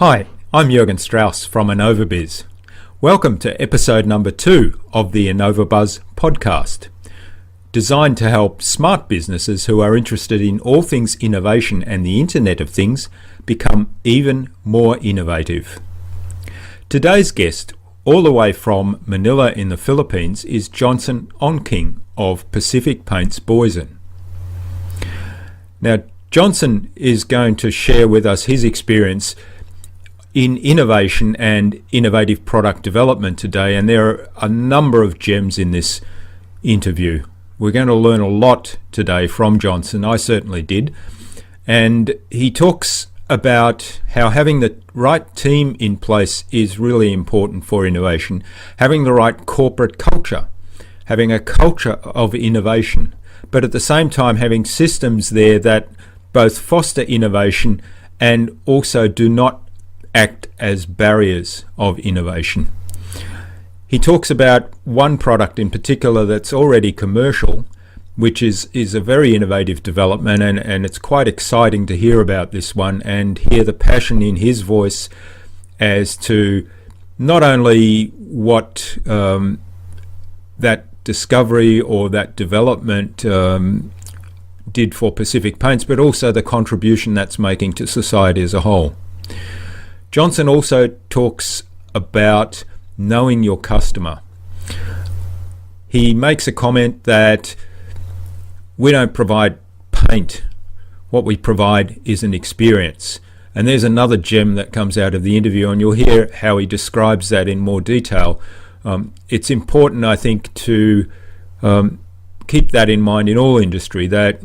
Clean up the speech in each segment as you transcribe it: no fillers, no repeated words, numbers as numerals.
Hi, I'm Jürgen Strauss from InnovaBuzz. Welcome to episode number 2 of the InnovaBuzz podcast, designed to help smart businesses who are interested in all things innovation and the Internet of Things become even more innovative. Today's guest, all the way from Manila in the Philippines, is Johnson Ongking of Pacific Paints Boysen. Now, Johnson is going to share with us his experience in innovation and innovative product development today, and there are a number of gems in this interview. We're going to learn a lot today from Johnson. I certainly did. And he talks about how having the right team in place is really important for innovation, having the right corporate culture, having a culture of innovation, but at the same time having systems there that both foster innovation and also do not act as barriers of innovation. He talks about one product in particular that's already commercial, which is a very innovative development, and it's quite exciting to hear about this one and hear the passion in his voice as to not only what that discovery or that development did for Pacific Paints, but also the contribution that's making to society as a whole. Johnson also talks about knowing your customer. He makes a comment that we don't provide paint. What we provide is an experience. And there's another gem that comes out of the interview, and you'll hear how he describes that in more detail. It's important, I think, to keep that in mind in all industry, that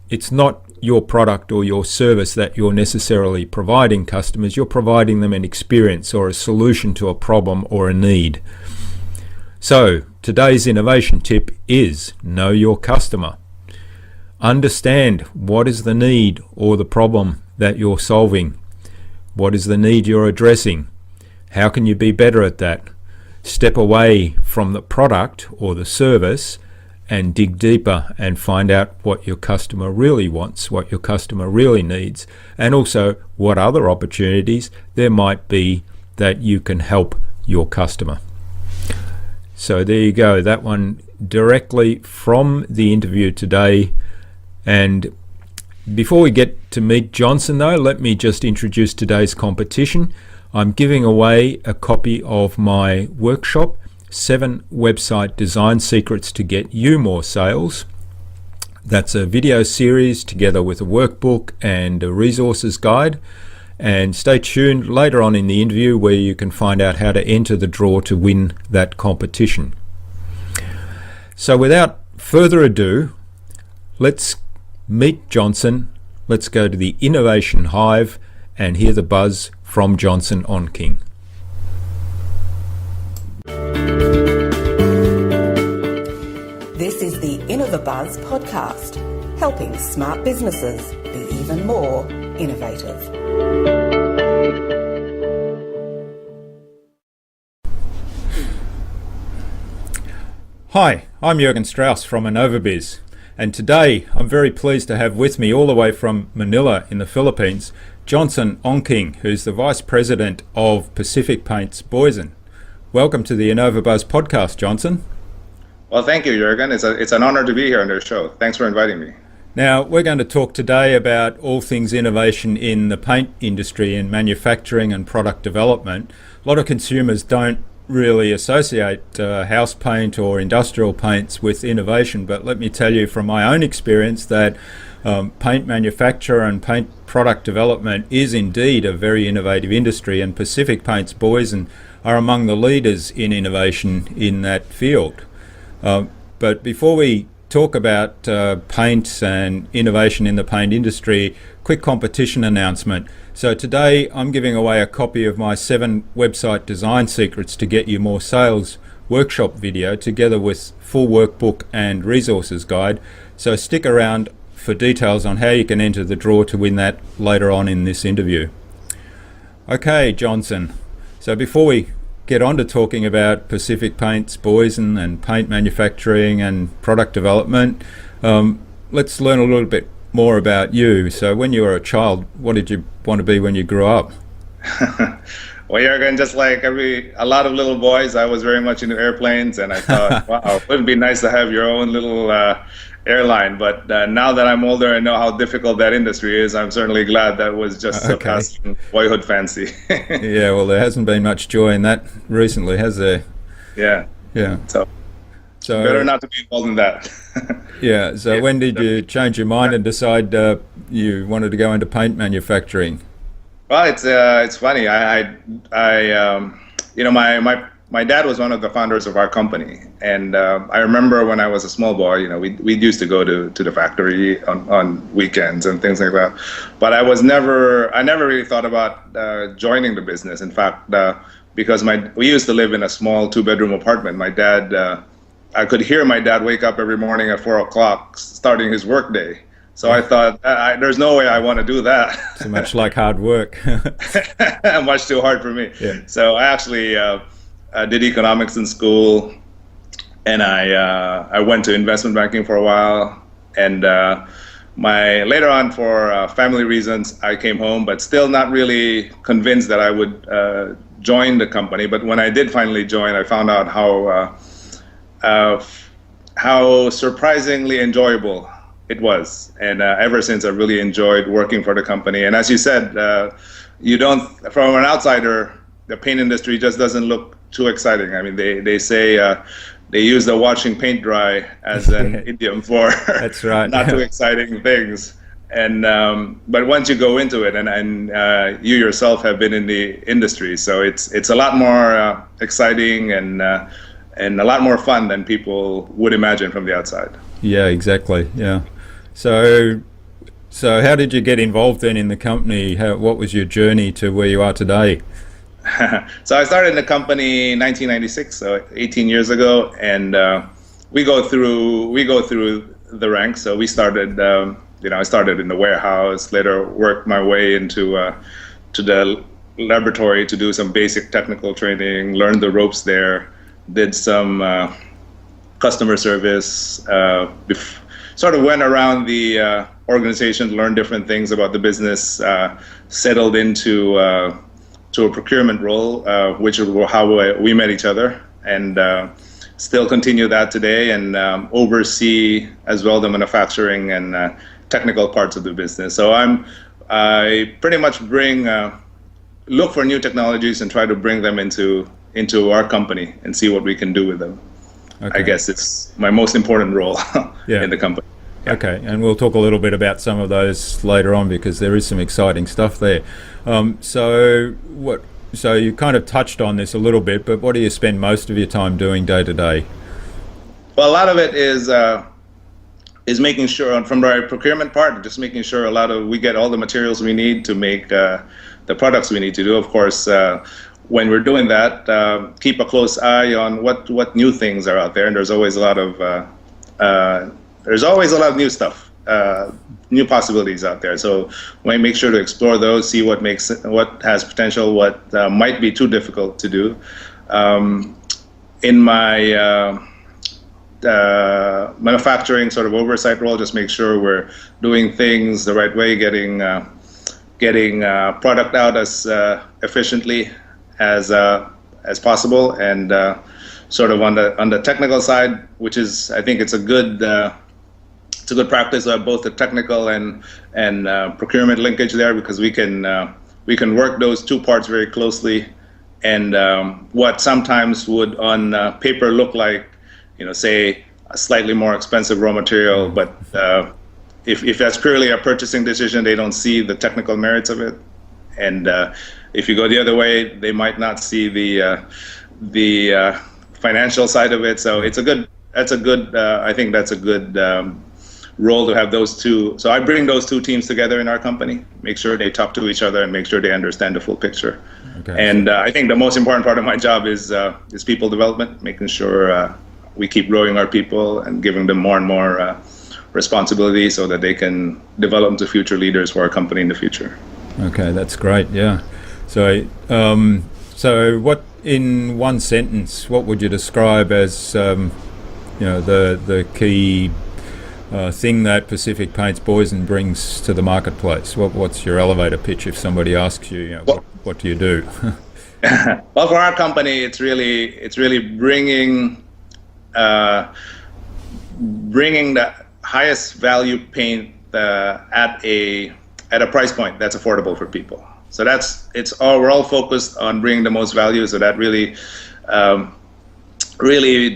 it's not your product or your service that you're necessarily providing customers. You're providing them an experience or a solution to a problem or a need. So today's innovation tip is know your customer. Understand what is the need or the problem that you're solving. What is the need you're addressing? How can you be better at that? Step away from the product or the service and dig deeper and find out what your customer really wants, what your customer really needs, and also what other opportunities there might be that you can help your customer. So there you go, that one directly from the interview today. And before we get to meet Johnson though, let me just introduce today's competition. I'm giving away a copy of my workshop, 7 website design secrets to get you more sales. That's a video series together with a workbook and a resources guide. And stay tuned later on in the interview where you can find out how to enter the draw to win that competition. So without further ado, let's meet Johnson. Let's go to the Innovation Hive and hear the buzz from Johnson Ongking. This is the InnovaBuzz podcast, helping smart businesses be even more innovative. Hi, I'm Jürgen Strauss from InnovaBuzz, and today I'm very pleased to have with me all the way from Manila in the Philippines, Johnson Ongking, who's the Vice President of Pacific Paints Boysen. Welcome to the InnovaBuzz podcast, Johnson. Well, thank you, Jürgen. It's an honor to be here on your show. Thanks for inviting me. Now, we're going to talk today about all things innovation in the paint industry and manufacturing and product development. A lot of consumers don't really associate house paint or industrial paints with innovation, but let me tell you from my own experience that paint manufacture and paint product development is indeed a very innovative industry, and Pacific Paints Boysen are among the leaders in innovation in that field. But before we talk about paints and innovation in the paint industry, quick competition announcement. So today I'm giving away a copy of my 7 website design secrets to get you more sales workshop video together with full workbook and resources guide. So stick around for details on how you can enter the draw to win that later on in this interview. Okay, Johnson. So before we get on to talking about Pacific Paints Boysen and paint manufacturing and product development, let's learn a little bit more about you. So when you were a child, what did you want to be when you grew up? Well, Jurgen, just like a lot of little boys, I was very much into airplanes, and I thought, wow, it would be nice to have your own little airline. But now that I'm older and know how difficult that industry is, I'm certainly glad that was just a passing boyhood fancy. Yeah, well, there hasn't been much joy in that recently, has there? Yeah. Yeah. So better not to be involved in that. Yeah. So when did you change your mind and decide you wanted to go into paint manufacturing? Well, it's funny. My dad was one of the founders of our company, and I remember when I was a small boy, we used to go to the factory on weekends and things like that. But I never really thought about joining the business. In fact, because we used to live in a small 2-bedroom apartment. My dad, I could hear my dad wake up every morning at 4 o'clock, starting his work day. So I thought, there's no way I want to do that. So much like hard work. Much too hard for me. Yeah. So I actually did economics in school, and I went to investment banking for a while. And later on, for family reasons, I came home, but still not really convinced that I would join the company. But when I did finally join, I found out how surprisingly enjoyable it was, and ever since I've really enjoyed working for the company. And as you said, from an outsider, the paint industry just doesn't look too exciting. I mean, they say they use the watching paint dry as an idiom for That's right. not too exciting things. And but once you go into it, and you yourself have been in the industry, so it's a lot more exciting and a lot more fun than people would imagine from the outside. Yeah, exactly. Yeah. So how did you get involved then in the company? What was your journey to where you are today? So I started in the company in 1996, so 18 years ago, and we go through the ranks. So we started, I started in the warehouse, later worked my way into to the laboratory to do some basic technical training, learned the ropes there, did some customer service, sort of went around the organization, learned different things about the business, settled into to a procurement role, which is how we met each other, and still continue that today, and oversee as well the manufacturing and technical parts of the business. So I pretty much look for new technologies and try to bring them into our company and see what we can do with them. Okay. I guess it's my most important role in the company. Yeah. Okay, and we'll talk a little bit about some of those later on because there is some exciting stuff there. So you kind of touched on this a little bit, but what do you spend most of your time doing day to day? Well, a lot of it is making sure, from our procurement part, just making sure we get all the materials we need to make the products we need to do. Of course, when we're doing that, keep a close eye on what new things are out there, and there's always a lot of new stuff, new possibilities out there. So we make sure to explore those, see what has potential, what might be too difficult to do. In my manufacturing sort of oversight role, just make sure we're doing things the right way, getting product out as efficiently as possible, and sort of on the technical side, which is, I think it's a good practice of both the technical and procurement linkage there, because we can work those two parts very closely, and what sometimes would on paper look like, say a slightly more expensive raw material, but if that's purely a purchasing decision, they don't see the technical merits of it, and if you go the other way, they might not see the financial side of it. So I think that's a good role to have those two. So I bring those two teams together in our company, make sure they talk to each other and make sure they understand the full picture. Okay. And I think the most important part of my job is people development, making sure we keep growing our people and giving them more and more responsibility so that they can develop into future leaders for our company in the future. Okay, that's great. Yeah. So, what, in one sentence, what would you describe as, the key thing that Pacific Paints Boysen brings to the marketplace? What's your elevator pitch if somebody asks you, what do you do? Well, for our company, it's really bringing the highest value paint at a price point that's affordable for people. So we're all focused on bringing the most value. So that really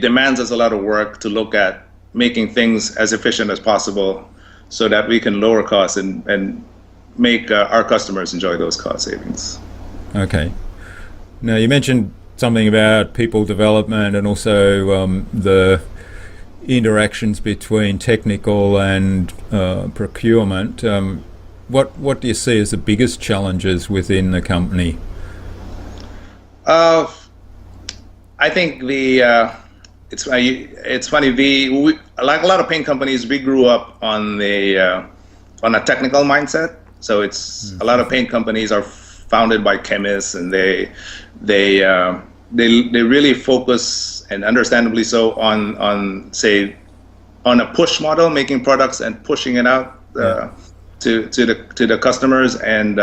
demands us a lot of work to look at making things as efficient as possible, so that we can lower costs and make our customers enjoy those cost savings. Okay. Now, you mentioned something about people development and also the interactions between technical and procurement. What do you see as the biggest challenges within the company? I think it's funny. Like a lot of paint companies, we grew up on a technical mindset. So a lot of paint companies are founded by chemists, and they really focus, and understandably so, on a push model, making products and pushing it out to the customers. And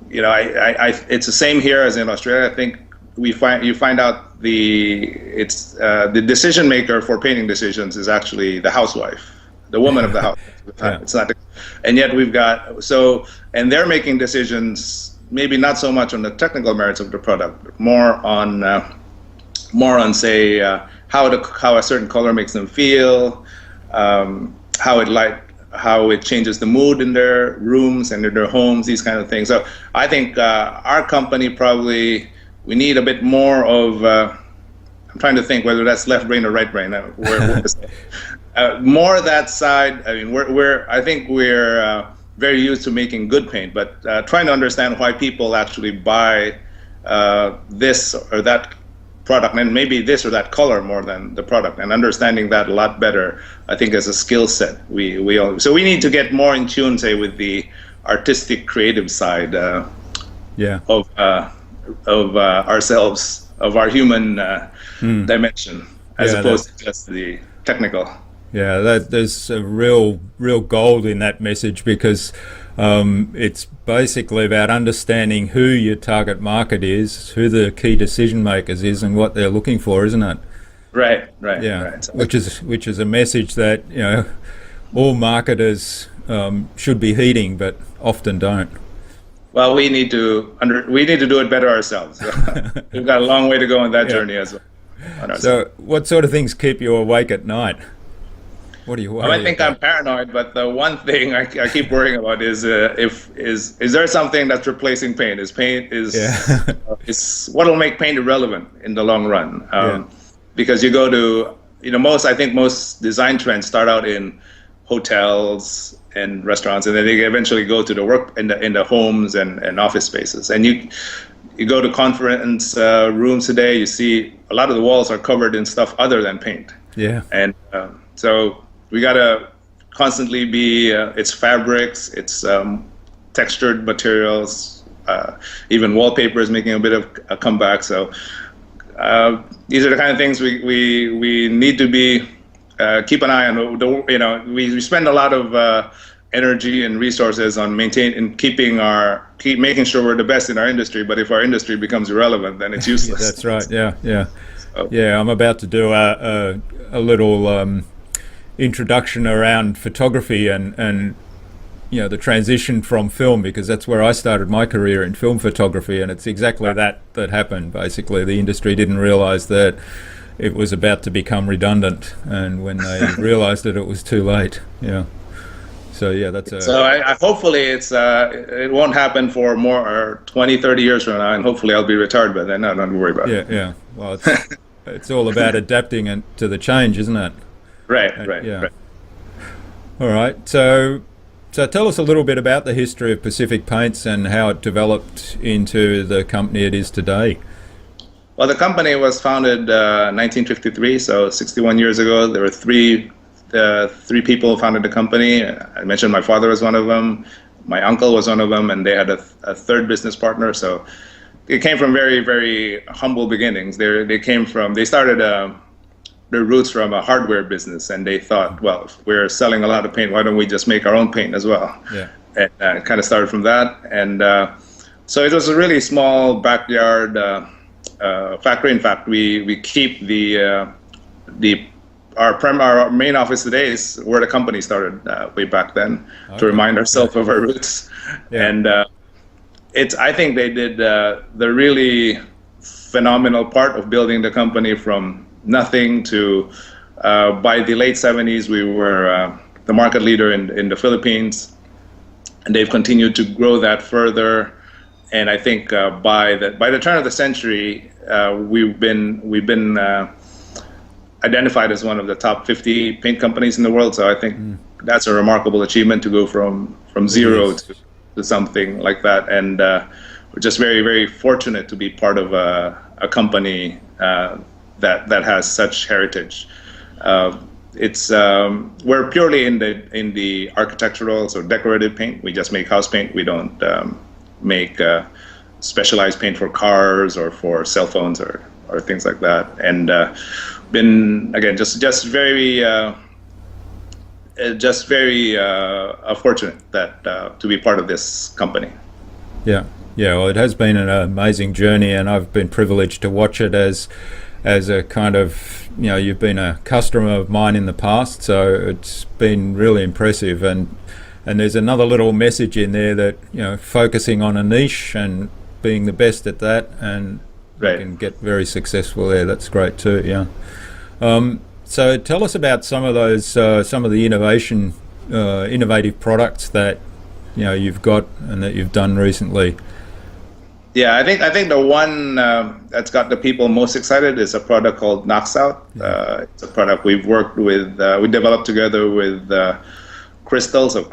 it's the same here as in Australia. I think you find out the decision maker for painting decisions is actually the housewife, the woman of the house. It's not, and yet and they're making decisions, maybe not so much on the technical merits of the product, but more on say how a certain color makes them feel, how it changes the mood in their rooms and in their homes, these kind of things. So I think our company probably, we need a bit more of, I'm trying to think whether that's left brain or right brain. More that side. I mean, I think we're very used to making good paint, but trying to understand why people actually buy this or that product, and maybe this or that color more than the product, and understanding that a lot better, I think, as a skill set. So we need to get more in tune, say, with the artistic, creative side of ourselves, of our human dimension, as opposed to just the technical. Yeah, there's a real gold in that message, because it's basically about understanding who your target market is, who the key decision makers is, and what they're looking for, isn't it? Right. Yeah, right. Which is a message that all marketers should be heeding, but often don't. Well, we need to do it better ourselves. We've got a long way to go on that journey as well. So, what sort of things keep you awake at night? What do you worry I think about? I'm paranoid, but the one thing I keep worrying about is there something that's replacing paint? Is what'll make paint irrelevant in the long run? Because you go to most design trends start out in hotels and restaurants, and then they eventually go to the work in the homes and office spaces. And you go to conference rooms today, you see a lot of the walls are covered in stuff other than paint. Yeah. And so we gotta constantly be it's fabrics, it's textured materials, even wallpaper is making a bit of a comeback. So these are the kind of things we need to be keep an eye on. We spend a lot of energy and resources on making sure we're the best in our industry. But if our industry becomes irrelevant, then it's useless. That's right. Yeah. I'm about to do a little introduction around photography and the transition from film, because that's where I started my career, in film photography, and it's exactly that happened. Basically, the industry didn't realize that it was about to become redundant, and when they realized it was too late. So hopefully it won't happen for more or 20, 30 years from now, and hopefully I'll be retired by then. I don't worry about it. Yeah. Well, it's all about adapting to the change, isn't it? Right. All right. So tell us a little bit about the history of Pacific Paints and how it developed into the company it is today. Well, the company was founded 1953, so 61 years ago. There were three people who founded the company. I mentioned my father was one of them. My uncle was one of them, and they had a third business partner. So it came from very, very humble beginnings. They started their roots from a hardware business, and they thought, well, if we're selling a lot of paint, why don't we just make our own paint as well? Yeah. And it kind of started from that, and so it was a really small backyard factory. In fact, we keep our main office today is where the company started way back then, to remind ourselves of our roots. Yeah. And I think they did the really phenomenal part of building the company from nothing to, by the late 70s, we were the market leader in the Philippines, and they've continued to grow that further. And I think by the turn of the century, we've been identified as one of the top 50 paint companies in the world. So I think that's a remarkable achievement to go from zero to something like that. And we're just very, very fortunate to be part of a company that has such heritage. We're purely in the architectural, so decorative paint. We just make house paint. We don't make specialized paint for cars or for cell phones or things like that. And been, again, just very fortunate that to be part of this company. Yeah. Well, it has been an amazing journey, and I've been privileged to watch it as a kind of, you've been a customer of mine in the past, so it's been really impressive. And there's another little message in there that, focusing on a niche and being the best at that, and you can get very successful there. That's great too. Yeah. So tell us about some of those, some of the innovative products that you've got and that you've done recently. Yeah, I think the one that's got the people most excited is a product called Knocks Out. It's a product we've worked with. We developed together with Crystal. So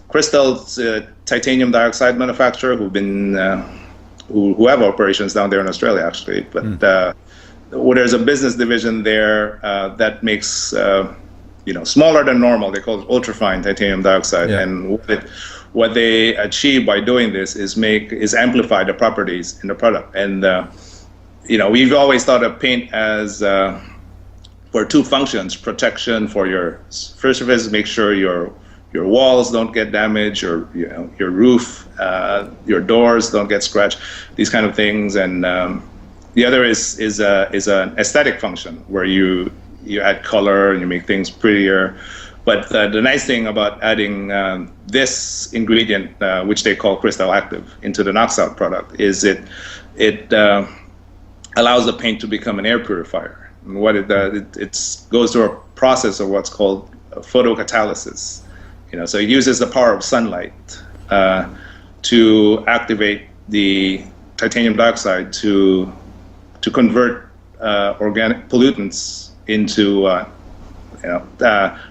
Crystal's a titanium dioxide manufacturer who have operations down there in Australia, actually. But there's a business division there that makes smaller than normal. They call it ultrafine titanium dioxide, and what they achieve by doing this is amplify the properties in the product. And we've always thought of paint as for two functions: protection for your surface, make sure your walls don't get damaged, or your roof, your doors don't get scratched, these kind of things. And the other is an aesthetic function where you add color and you make things prettier. But the nice thing about adding this ingredient, which they call Crystal Active, into the Knocks Out product is it allows the paint to become an air purifier. And what it does, it goes through a process of what's called photocatalysis. So it uses the power of sunlight to activate the titanium dioxide to convert organic pollutants into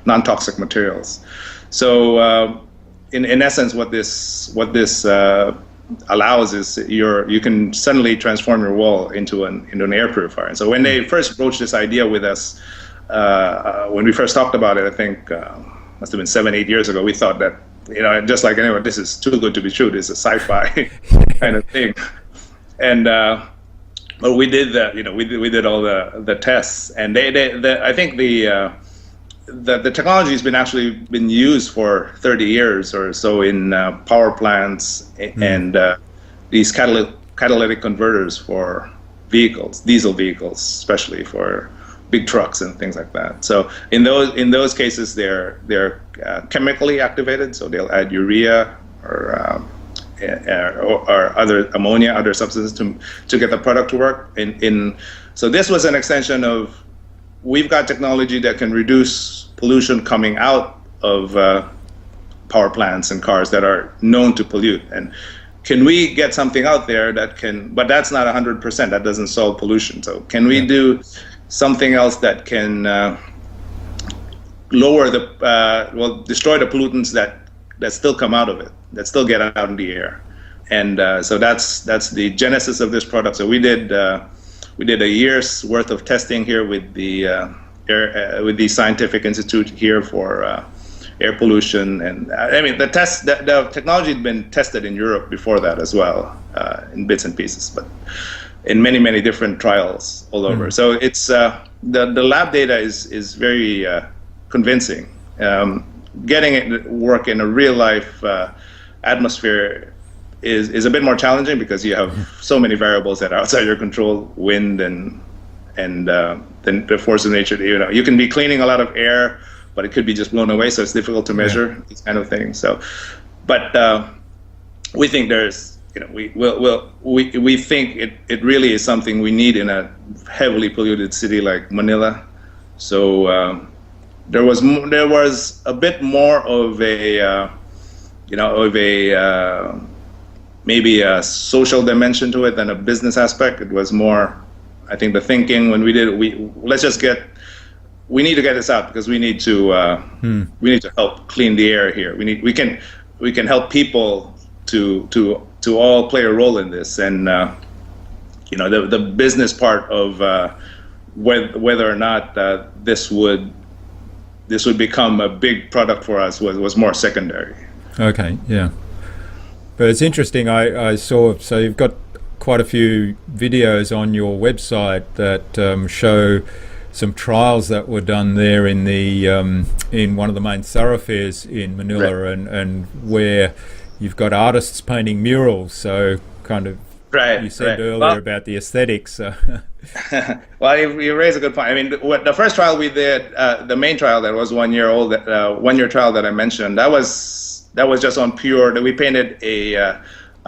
non-toxic materials. So in essence, what this allows is you can suddenly transform your wall into an air purifier. And so when they first broached this idea with us, when we first talked about it, I think must have been 7-8 years ago, we thought that just like anyone, this is too good to be true. This is a sci-fi kind of thing. And but we did that. We did all the tests, and I think the technology has been used for 30 years or so in power plants and these catalytic converters for vehicles, diesel vehicles, especially for big trucks and things like that. So in those cases, they're chemically activated. So they'll add urea or other ammonia, other substances to get the product to work. So this was an extension of, we've got technology that can reduce pollution coming out of power plants and cars that are known to pollute. And can we get something out there that can, but that's not 100%, that doesn't solve pollution. So can we do something else that can lower destroy the pollutants that still come out of it, that still get out in the air? And so that's the genesis of this product. So we did a year's worth of testing here with the Scientific Institute here for air pollution. And I mean, the technology had been tested in Europe before that as well, in bits and pieces, but in many different trials all over. So it's the lab data is very convincing. Getting it to work in a real life atmosphere is a bit more challenging because you have so many variables that are outside your control, wind and then the force of nature. You can be cleaning a lot of air, but it could be just blown away, so it's difficult to measure these kind of things. So, but we think there's, we think it really is something we need in a heavily polluted city like Manila. So there was a bit more of a maybe a social dimension to it than a business aspect. It was more, I think, the thinking when we did it. We need to get this out because we need to help clean the air here. We can help people to all play a role in this, and the business part of whether or not this would become a big product for us was more secondary. Okay, yeah. But it's interesting, I saw, so you've got quite a few videos on your website that show some trials that were done there in the in one of the main thoroughfares in Manila, right. and where you've got artists painting murals, so kind of, right, you said earlier about the aesthetics. Well, you raise a good point. I mean, the first trial we did, the main trial that was 1 year old, 1 year trial that I mentioned, that was just on pure. We painted a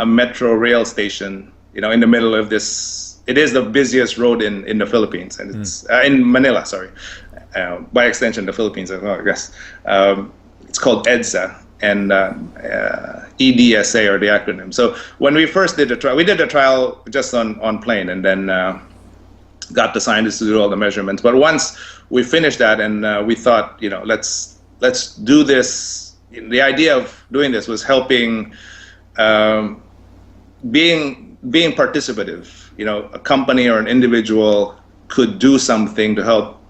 metro rail station, in the middle of this. It is the busiest road in the Philippines, and it's in Manila. Sorry, by extension, the Philippines as well, I guess. It's called EDSA, and EDSA are the acronym. So when we first did the trial, we did the trial just on plane, and then got the scientists to do all the measurements. But once we finished that, and we thought, let's do this. The idea of doing this was helping, being participative. A company or an individual could do something to help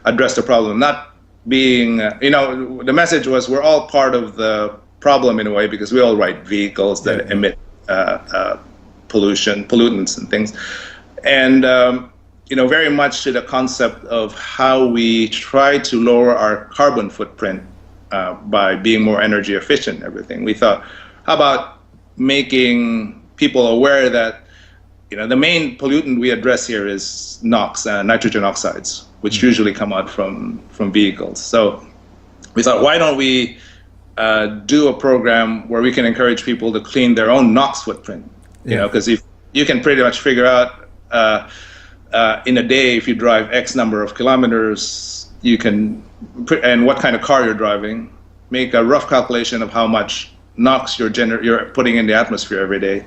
address the problem. Not being, the message was we're all part of the problem in a way, because we all ride vehicles that emit pollutants and things. And, very much to the concept of how we try to lower our carbon footprint by being more energy efficient and everything. We thought, how about making people aware that the main pollutant we address here is NOx, nitrogen oxides, which usually come out from vehicles. So we thought, why don't we do a program where we can encourage people to clean their own NOx footprint? Because if you can pretty much figure out in a day, if you drive X number of kilometers, you can, and what kind of car you're driving, make a rough calculation of how much NOx you're putting in the atmosphere every day.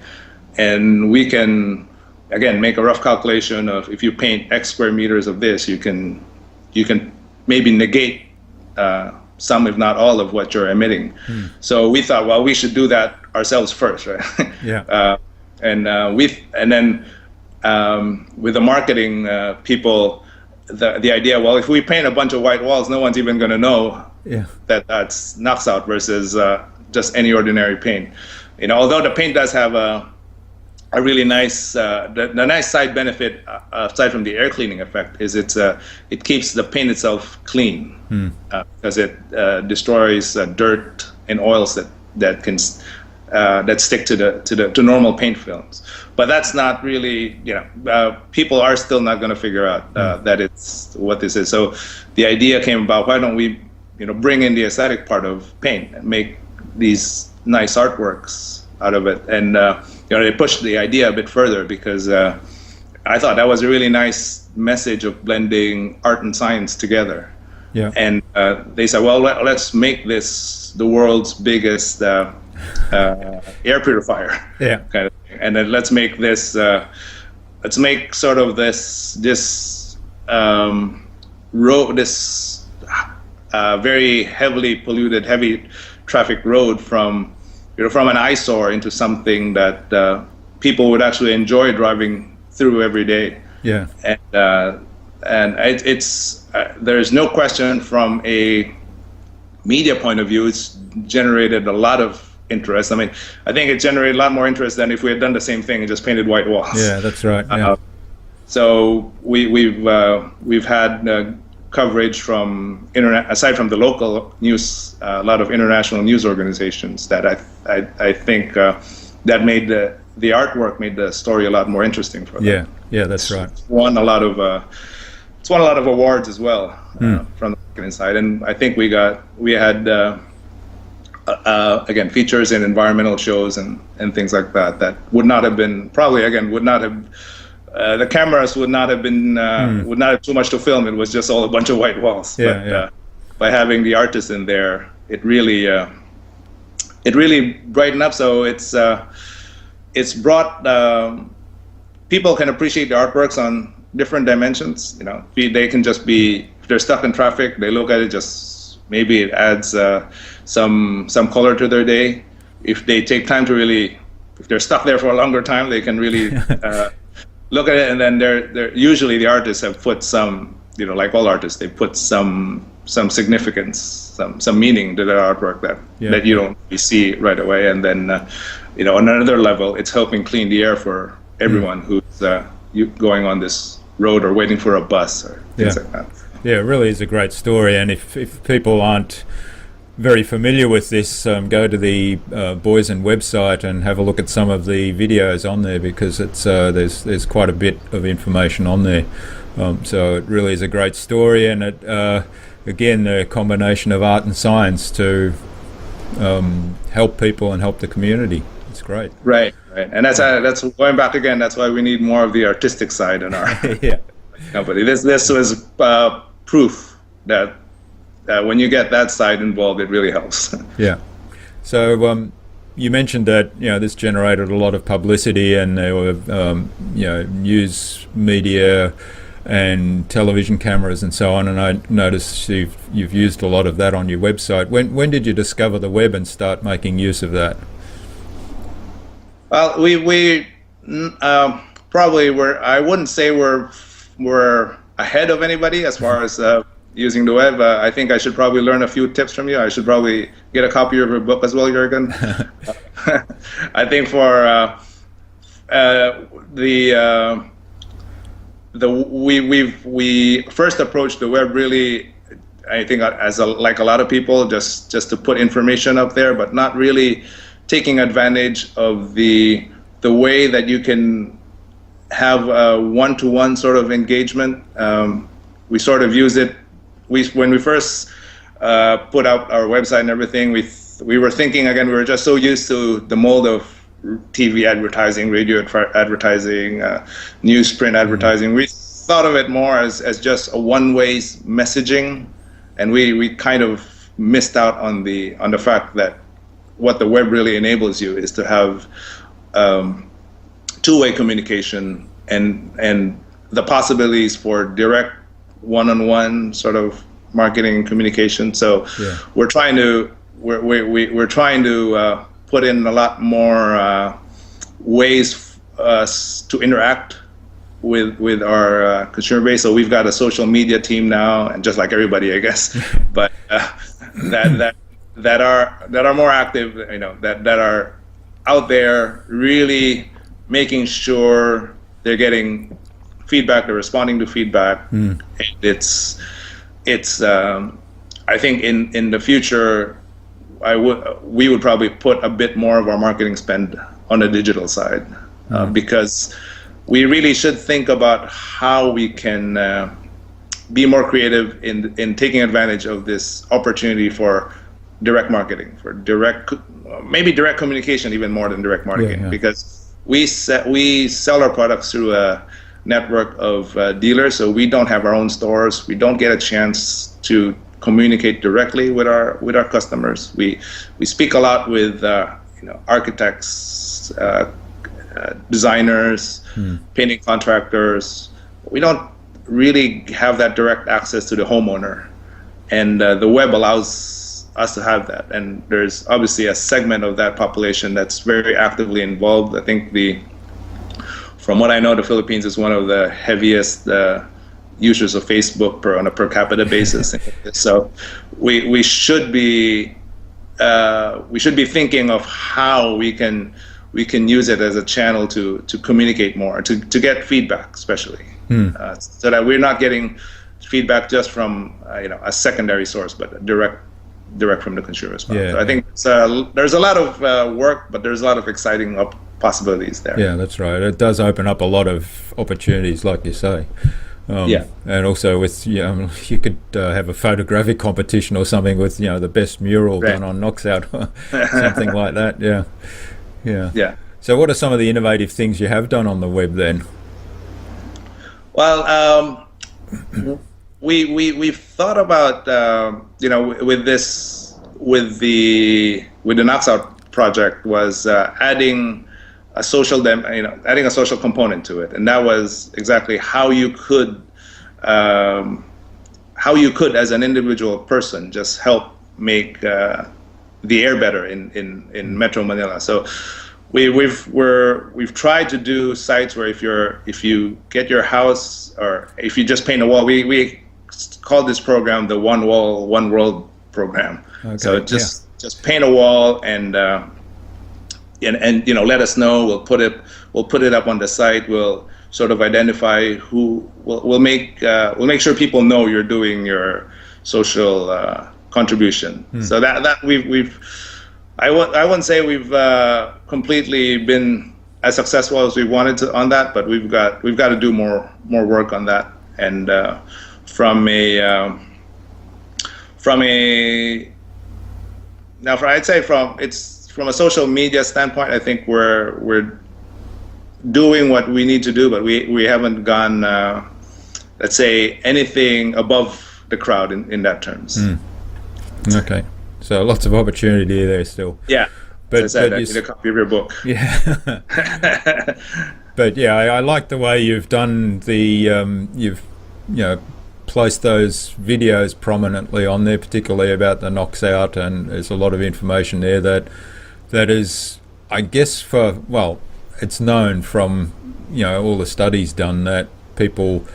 And we can, again, make a rough calculation of if you paint X square meters of this, you can maybe negate some, if not all, of what you're emitting. So we thought, well, we should do that ourselves first, right? Yeah. And then with the marketing people, the idea, well, if we paint a bunch of white walls, no one's even going to know that that's NOx out versus just any ordinary paint. Although the paint does have a really nice, the nice side benefit aside from the air cleaning effect is it keeps the paint itself clean because it destroys dirt and oils that stick to normal paint films. But that's not really, people are still not going to figure out that it's what this is. So the idea came about, why don't we, bring in the aesthetic part of paint and make these nice artworks out of it. And they pushed the idea a bit further because I thought that was a really nice message of blending art and science together. Yeah. And they said, well, let's make this the world's biggest air purifier. Yeah. Kind of thing. And then let's make this. Let's make sort of this road, this very heavily polluted, heavy traffic road from an eyesore into something that people would actually enjoy driving through every day. Yeah. And it's there's no question from a media point of view, it's generated a lot of interest. I mean, I think it generated a lot more interest than if we had done the same thing and just painted white walls. Yeah, that's right. Yeah. So we've had coverage from internet, aside from the local news, a lot of international news organizations that I think that made the artwork made the story a lot more interesting for them. Yeah, that's right. It's won a lot of awards as well from the marketing side, and I think we had again features in environmental shows and things like that would not have the cameras would not have too much to film. It was just all a bunch of white walls. By having the artists in there, it really brightened up. So it's brought people can appreciate the artworks on different dimensions. They can just be, if they're stuck in traffic, they look at it, just maybe it adds some color to their day. If they take time to if they're stuck there for a longer time, they can really look at it, and then they're usually the artists have put some, like all artists, they put some significance, some meaning to their artwork that you don't really see right away. And then on another level, it's helping clean the air for everyone who's going on this road or waiting for a bus or things like that. Yeah, it really is a great story. And if people aren't very familiar with this, go to the Boysen website and have a look at some of the videos on there, because it's there's quite a bit of information on there. So it really is a great story, and it again, the combination of art and science to help people and help the community. It's great. Right. And that's going back again. That's why we need more of the artistic side in our company. This was proof that when you get that side involved, it really helps. Yeah. So you mentioned that this generated a lot of publicity, and there were news media and television cameras and so on. And I noticed you've used a lot of that on your website. When did you discover the web and start making use of that? Well, we probably were. I wouldn't say we're ahead of anybody as far as using the web. I think I should probably learn a few tips from you. I should probably get a copy of your book as well, Jürgen. I think for we first approached the web really, I think, like a lot of people, just to put information up there, but not really taking advantage of the way that you can have a one-to-one sort of engagement. We sort of use it. When we first put out our website and everything, we were thinking, again, we were just so used to the mold of TV advertising, radio advertising, newsprint advertising. We thought of it more as just a one-way messaging, and we kind of missed out on the fact that what the web really enables you is to have two-way communication and the possibilities for direct one-on-one sort of marketing communication. So we're trying to put in a lot more ways to interact with our consumer base. So we've got a social media team now, and just like everybody, I guess, but that are more active, that are out there really making sure they're getting feedback, they're responding to feedback. And it's I think in the future, we would probably put a bit more of our marketing spend on the digital side, because we really should think about how we can be more creative in taking advantage of this opportunity for direct marketing, for maybe direct communication even more than direct marketing, because we sell our products through a network of dealers, so we don't have our own stores. We don't get a chance to communicate directly with our customers. We speak a lot with architects, designers, painting contractors. We don't really have that direct access to the homeowner, and the web allows us to have that. And there's obviously a segment of that population that's very actively involved. I think from what I know, the Philippines is one of the heaviest users of Facebook on a per capita basis. So we should be thinking of how we can use it as a channel to communicate more, to get feedback, especially. so that we're not getting feedback just from a secondary source, but direct from the consumer as well. So I think there's a lot of work, but there's a lot of exciting possibilities there. Yeah, that's right. It does open up a lot of opportunities, like you say. And also with you could have a photographic competition or something with the best mural done on Knoxout, something like that. Yeah. So what are some of the innovative things you have done on the web then? Well, we've thought about with the Knoxout project was adding a social component to it, and that was exactly how you could as an individual person just help make the air better in Metro Manila. So we've tried to do sites where if you get your house, or if you just paint a wall, we call this program the One Wall, One World program. Okay, so just paint a wall and let us know. We'll put it up on the site. We'll sort of identify who. We'll make sure people know you're doing your social contribution. So that we've I wouldn't say we've completely been as successful as we wanted to on that, but we've got to do more work on that. And from a from a social media standpoint, I think we're doing what we need to do, but we haven't gone, let's say, anything above the crowd in that terms. Okay, so lots of opportunity there still. Yeah, but as I said, I need a copy of your book. Yeah, but I like the way you've done the you've placed those videos prominently on there, particularly about the Knoxout, and there's a lot of information there that is, I guess, it's known from all the studies done that people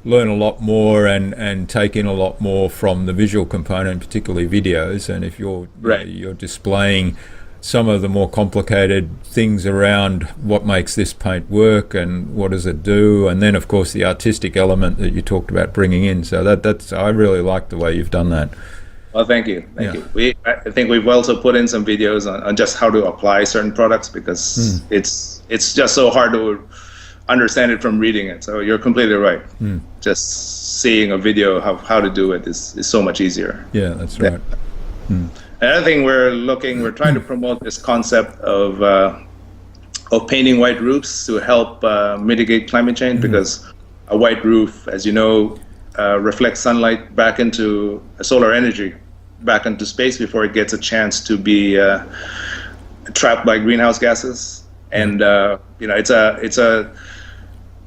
learn a lot more and take in a lot more from the visual component, particularly videos. And if you're you're displaying some of the more complicated things around what makes this paint work and what does it do, and then of course the artistic element that you talked about bringing in. So that's I really like the way you've done that. Well, thank you. I think we've also put in some videos on just how to apply certain products, because it's just so hard to understand it from reading it. So you're completely right. Just seeing a video of how to do it is so much easier. Yeah, that's right. Another thing we're trying to promote this concept of painting white roofs to help mitigate climate change, because a white roof, as you know, reflects sunlight back into solar energy back into space before it gets a chance to be trapped by greenhouse gases. And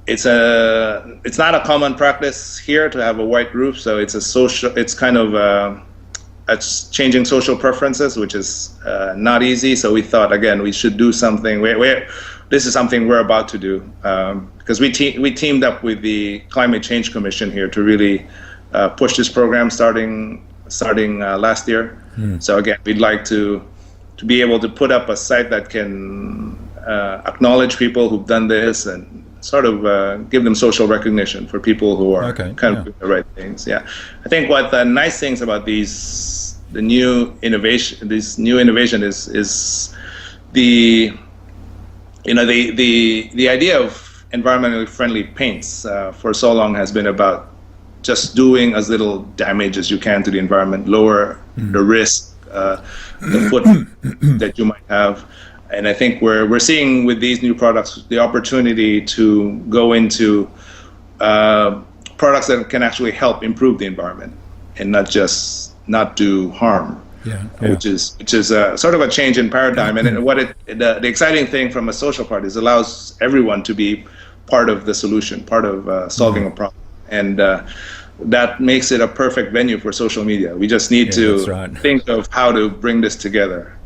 it's not a common practice here to have a white roof, so it's kind of it's changing social preferences, which is not easy. So we thought, again, we should do something. This is something we're about to do, because we teamed up with the Climate Change Commission here to really push this program starting last year. So again, we'd like to be able to put up a site that can acknowledge people who've done this and sort of give them social recognition for people who are kind of doing the right things. Yeah, I think what the nice things about this new innovation is the idea of environmentally friendly paints for so long has been about just doing as little damage as you can to the environment, lower the risk, the footprint that you might have. And I think we're seeing with these new products the opportunity to go into products that can actually help improve the environment and not do harm. Which is sort of a change in paradigm. And the exciting thing from a social part is it allows everyone to be part of the solution, part of solving a problem. And that makes it a perfect venue for social media. We just need to think of how to bring this together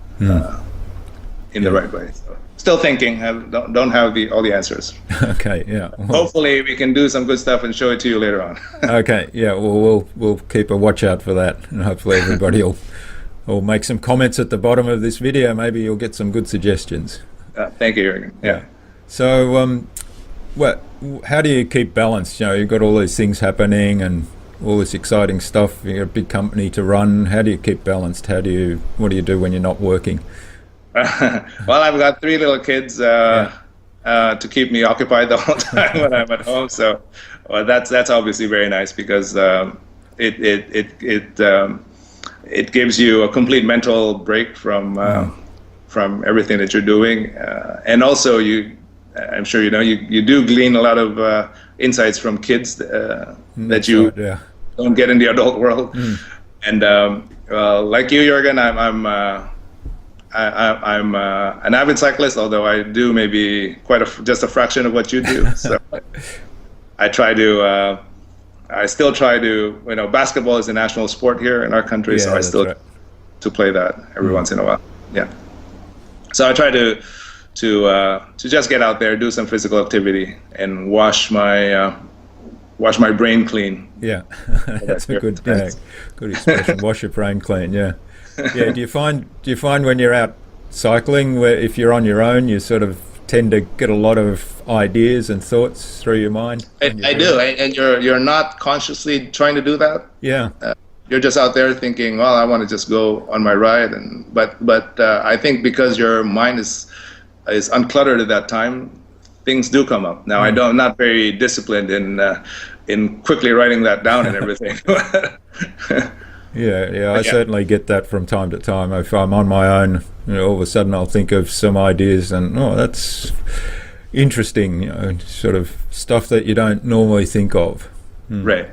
in the right way. So, still thinking, don't have all the answers. Okay, yeah. Well, hopefully we can do some good stuff and show it to you later on. Okay, yeah, well, we'll keep a watch out for that, and hopefully everybody will make some comments at the bottom of this video. Maybe you'll get some good suggestions. Thank you, Jürgen. Yeah. So, how do you keep balance? You've got all these things happening and all this exciting stuff. You've got a big company to run. How do you keep balanced? What do you do when you're not working? Well, I've got 3 little kids to keep me occupied the whole time when I'm at home. So that's obviously very nice because it gives you a complete mental break from everything that you're doing, and also I'm sure you do glean a lot of insights from kids that you don't get in the adult world. And like you, Jürgen, I'm an avid cyclist, although I do maybe just a fraction of what you do. So I still try to, basketball is a national sport here in our country, so I still to play that every once in a while. Yeah. So I try to just get out there, do some physical activity, and wash my brain clean. Yeah, that's a good expression. Wash your brain clean. Yeah. Yeah. Do you find when you're out cycling, where if you're on your own, you sort of tend to get a lot of ideas and thoughts through your mind? I do, and you're not consciously trying to do that. Yeah. You're just out there thinking, well, I want to just go on my ride, but I think because your mind is uncluttered at that time, things do come up. Now I'm not very disciplined in quickly writing that down and everything. Yeah, I certainly get that from time to time. If I'm on my own, all of a sudden I'll think of some ideas and, that's interesting, sort of stuff that you don't normally think of. Right.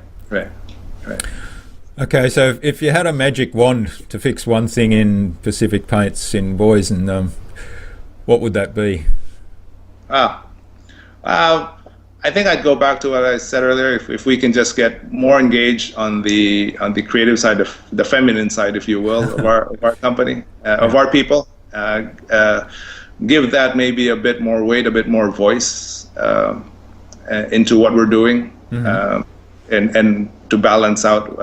Okay, so if you had a magic wand to fix one thing in Pacific Paints in Boysen, what would that be? I think I'd go back to what I said earlier. If we can just get more engaged on the creative side, the feminine side, if you will, of our company, of our people, give that maybe a bit more weight, a bit more voice into what we're doing, and to balance out.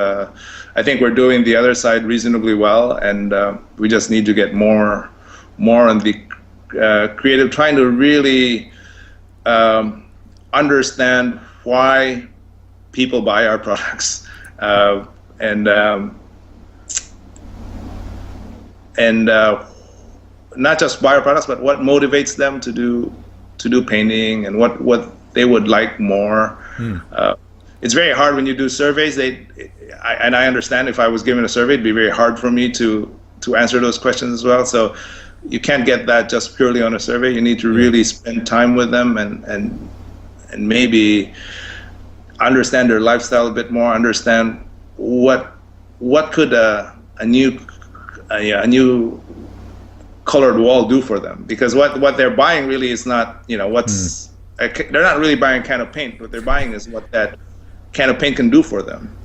I think we're doing the other side reasonably well, and we just need to get more on the creative, trying to really understand why people buy our products, and not just buy our products, but what motivates them to do painting, and what they would like more. It's very hard when you do surveys. I understand if I was given a survey, it'd be very hard for me to answer those questions as well. So you can't get that just purely on a survey. You need to really spend time with them and maybe understand their lifestyle a bit more. Understand what could a new colored wall do for them, because what they're buying really is not they're not really buying a can of paint. What they're buying is what that can of paint can do for them.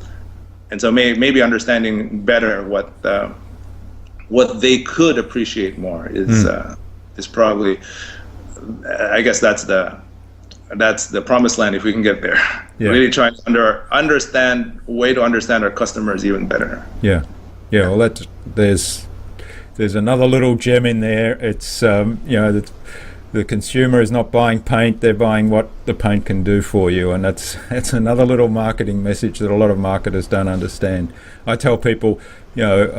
And so maybe understanding better what they could appreciate more is probably, I guess that's the promised land if we can get there. Yeah. Really trying to understand our customers even better. Yeah. Well, there's another little gem in there. It's the consumer is not buying paint; they're buying what the paint can do for you, and that's another little marketing message that a lot of marketers don't understand. I tell people, you're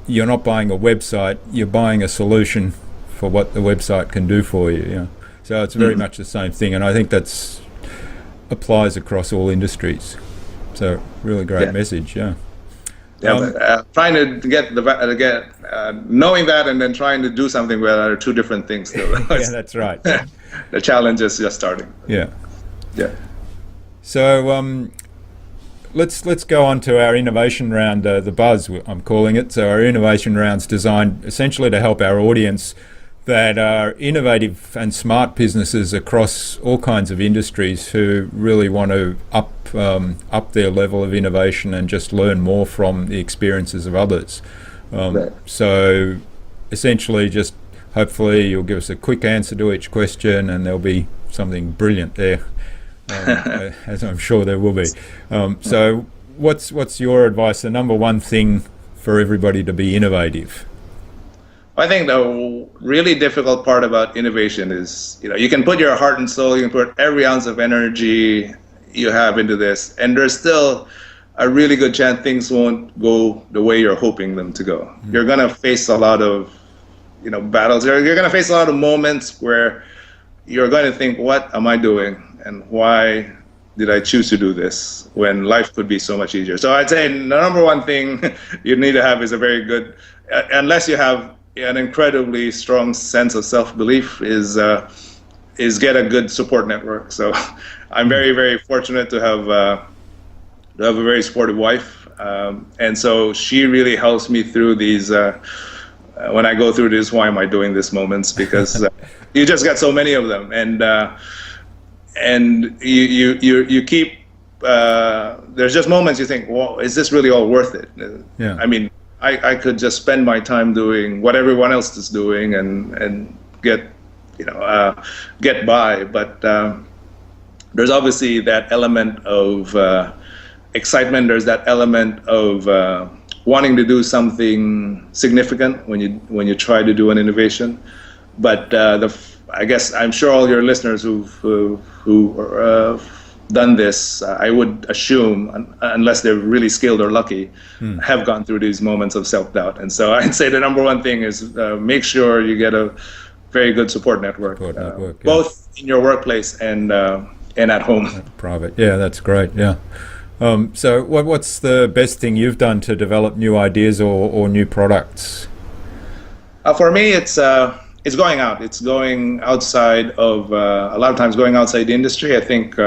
not buying a website; you're buying a solution for what the website can do for you. So it's very much the same thing, and I think that's applies across all industries. So really great message. Yeah. But trying to get knowing that and then trying to do something with that are two different things. Yeah, that's right. The challenge is just starting. Yeah. So let's go on to our innovation round, the Buzz I'm calling it. So our innovation round's designed essentially to help our audience that are innovative and smart businesses across all kinds of industries who really want to up their level of innovation and just learn more from the experiences of others. So essentially just hopefully you'll give us a quick answer to each question and there'll be something brilliant there, as I'm sure there will be. So what's your advice, the number one thing for everybody to be innovative? I think the really difficult part about innovation is, you can put your heart and soul, you can put every ounce of energy you have into this, and there's still a really good chance things won't go the way you're hoping them to go. Mm-hmm. You're going to face a lot of, battles. You're going to face a lot of moments where you're going to think, what am I doing? And why did I choose to do this when life could be so much easier? So I'd say the number one thing you need to have is a very good, unless you have an incredibly strong sense of self-belief, is get a good support network. So I'm very, very fortunate to have a very supportive wife, and so she really helps me through these. When I go through this, why am I doing this moments? Because you just get so many of them, and you keep. There's just moments you think, well, is this really all worth it? Yeah. I mean, I could just spend my time doing what everyone else is doing and get by, but there's obviously that element of excitement. There's that element of wanting to do something significant when you try to do an innovation. But I guess I'm sure all your listeners who done this, I would assume, unless they're really skilled or lucky, have gone through these moments of self-doubt. And so I'd say the number one thing is make sure you get a very good support network, both in your workplace and at home. Private, yeah, that's great. Yeah. So what's the best thing you've done to develop new ideas or new products? For me, it's going out. It's going outside of a lot of times going outside the industry. I think.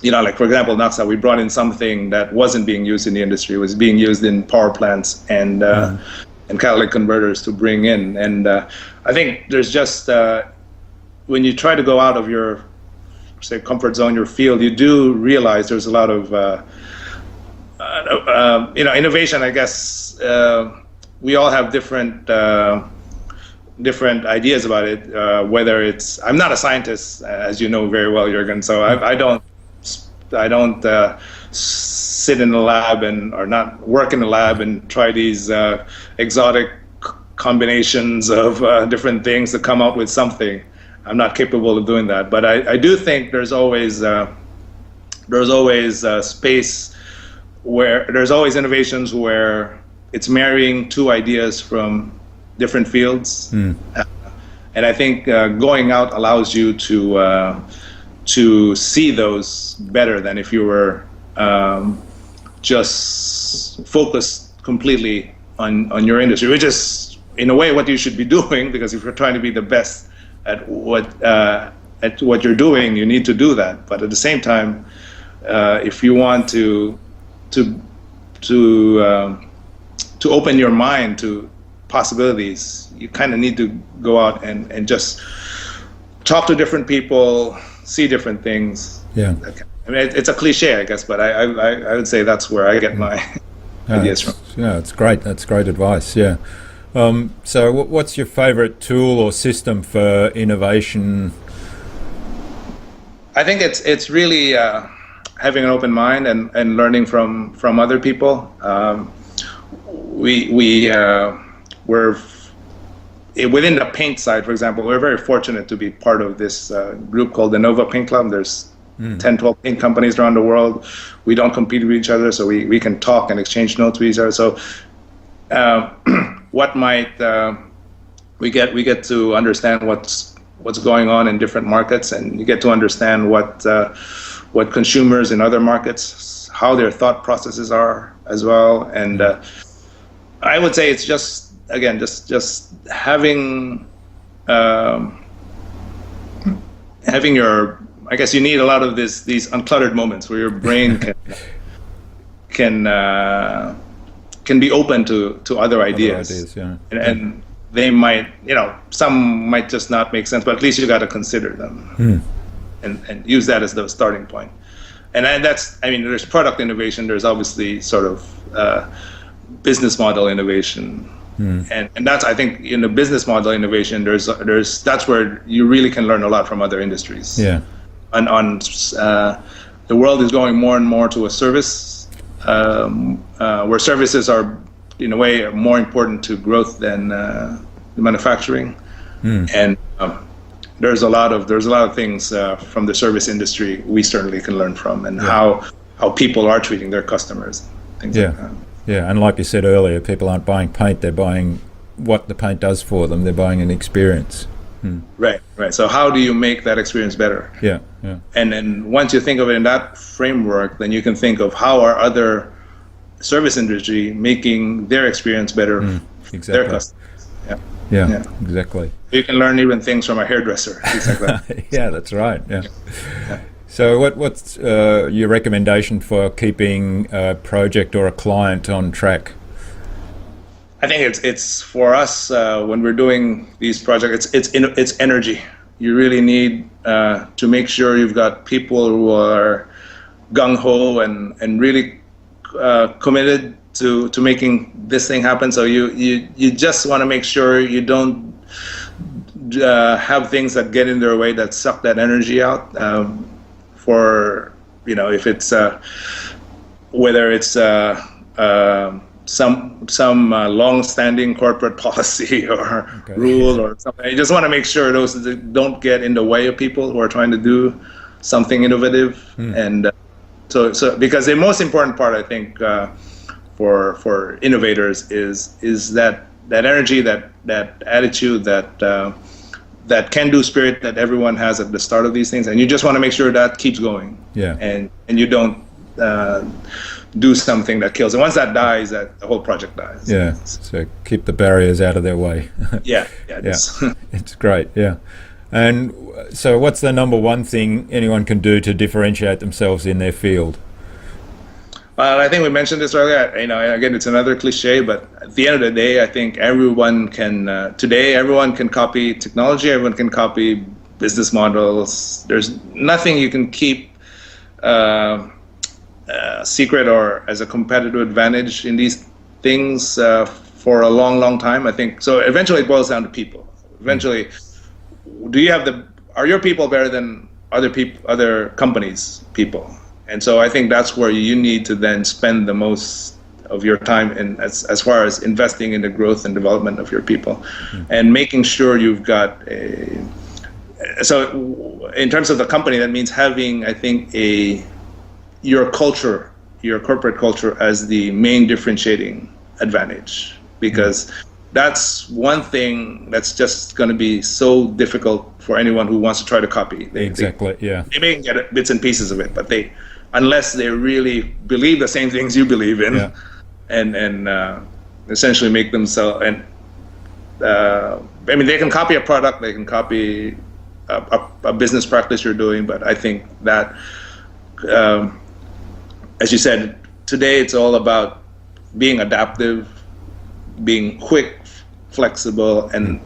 Like for example, NASA, we brought in something that wasn't being used in the industry. It was being used in power plants and catalytic converters to bring in. And I think there's just, when you try to go out of your, say, comfort zone, your field, you do realize there's a lot of, innovation, I guess. We all have different ideas about it, whether it's, I'm not a scientist, as you know very well, Jürgen, so I don't sit in the lab or not work in the lab and try these exotic combinations of different things to come up with something. I'm not capable of doing that, but I do think there's always space where there's always innovations where it's marrying two ideas from different fields, and I think going out allows you to see those better than if you were just focused completely on your industry, which is in a way what you should be doing, because if you're trying to be the best at what you're doing, you need to do that. But at the same time, if you want to open your mind to possibilities, you kind of need to go out and just talk to different people, see different things. Yeah. I mean, it's a cliche, I guess, but I would say that's where I get my ideas from. Yeah, it's great. That's great advice. Yeah. So what's your favorite tool or system for innovation? I think it's really having an open mind and learning from other people. We're within the paint side, for example, we're very fortunate to be part of this group called the Innova Paint Club. There's 10, 12 paint companies around the world. We don't compete with each other, so we can talk and exchange notes with each other. So what might we get to understand what's going on in different markets, and you get to understand what consumers in other markets, how their thought processes are as well. And I would say it's just having your, I guess you need a lot of these uncluttered moments where your brain can be open to other ideas. Yeah. And they might, some might just not make sense, but at least you got to consider them and use that as the starting point. And that's, there's product innovation, there's obviously sort of business model innovation. And that's, I think, in the business model innovation, that's where you really can learn a lot from other industries. Yeah. And the world is going more and more to a service, where services are in a way more important to growth than the manufacturing. And there's a lot of things from the service industry we certainly can learn from, and how people are treating their customers, things like that. Yeah, and like you said earlier, people aren't buying paint, they're buying what the paint does for them, they're buying an experience. Right. So how do you make that experience better? Yeah. And then once you think of it in that framework, then you can think of how are other service industry making their experience better for their customers. Yeah, exactly. You can learn even things from a hairdresser, things like that. Yeah, that's right. Yeah. So what's your recommendation for keeping a project or a client on track? I think it's for us when we're doing these projects. It's energy. You really need to make sure you've got people who are gung ho and really committed to making this thing happen. So you just want to make sure you don't have things that get in their way that suck that energy out. For if it's whether it's some long-standing corporate policy or rule or something. You just want to make sure those don't get in the way of people who are trying to do something innovative. And so because the most important part, I think, for innovators is that energy, that attitude, that can-do spirit that everyone has at the start of these things, and you just want to make sure that keeps going. Yeah. And you don't do something that kills. And once that dies, the whole project dies. Yeah. So keep the barriers out of their way. Yeah. It's great. Yeah. And so, what's the number one thing anyone can do to differentiate themselves in their field? I think we mentioned this earlier. Again, it's another cliche, but at the end of the day, I think everyone can. Today, everyone can copy technology. Everyone can copy business models. There's nothing you can keep secret or as a competitive advantage in these things for a long, long time. I think so. Eventually, it boils down to people. Eventually, are your people better than other companies' people? And so I think that's where you need to then spend the most of your time in as far as investing in the growth and development of your people, and making sure you've got so in terms of the company, that means having, I think, your culture, your corporate culture as the main differentiating advantage, because that's one thing that's just going to be so difficult for anyone who wants to try to copy. They may get bits and pieces of it, but unless they really believe the same things you believe in, and essentially make themselves, and they can copy a product, they can copy a business practice you're doing, but I think that, as you said, today it's all about being adaptive, being quick, flexible, and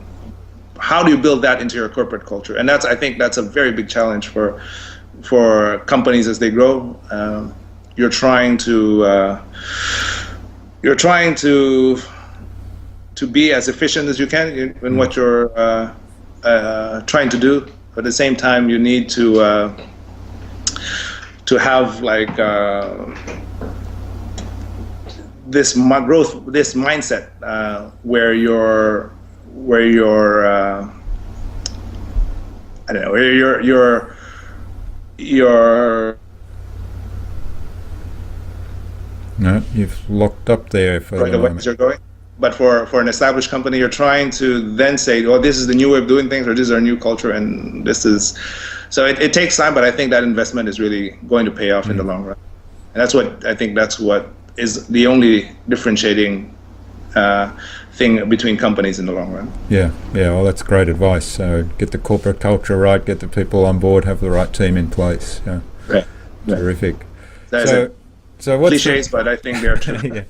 how do you build that into your corporate culture? And I think that's a very big challenge for companies as they grow. You're trying to be as efficient as you can in what you're trying to do, but at the same time you need to have this growth, this mindset where you're I don't know, where you're No, you've locked up there for the moment. You're going. But for an established company, you're trying to then say, "Oh, this is the new way of doing things," or "This is our new culture," and this is. So it takes time, but I think that investment is really going to pay off in the long run, and that's what is the only differentiating thing between companies in the long run. Yeah. Well, that's great advice. So get the corporate culture right, get the people on board, have the right team in place. Yeah. Right. Terrific. So what's cliches, but I think they're true. Yeah.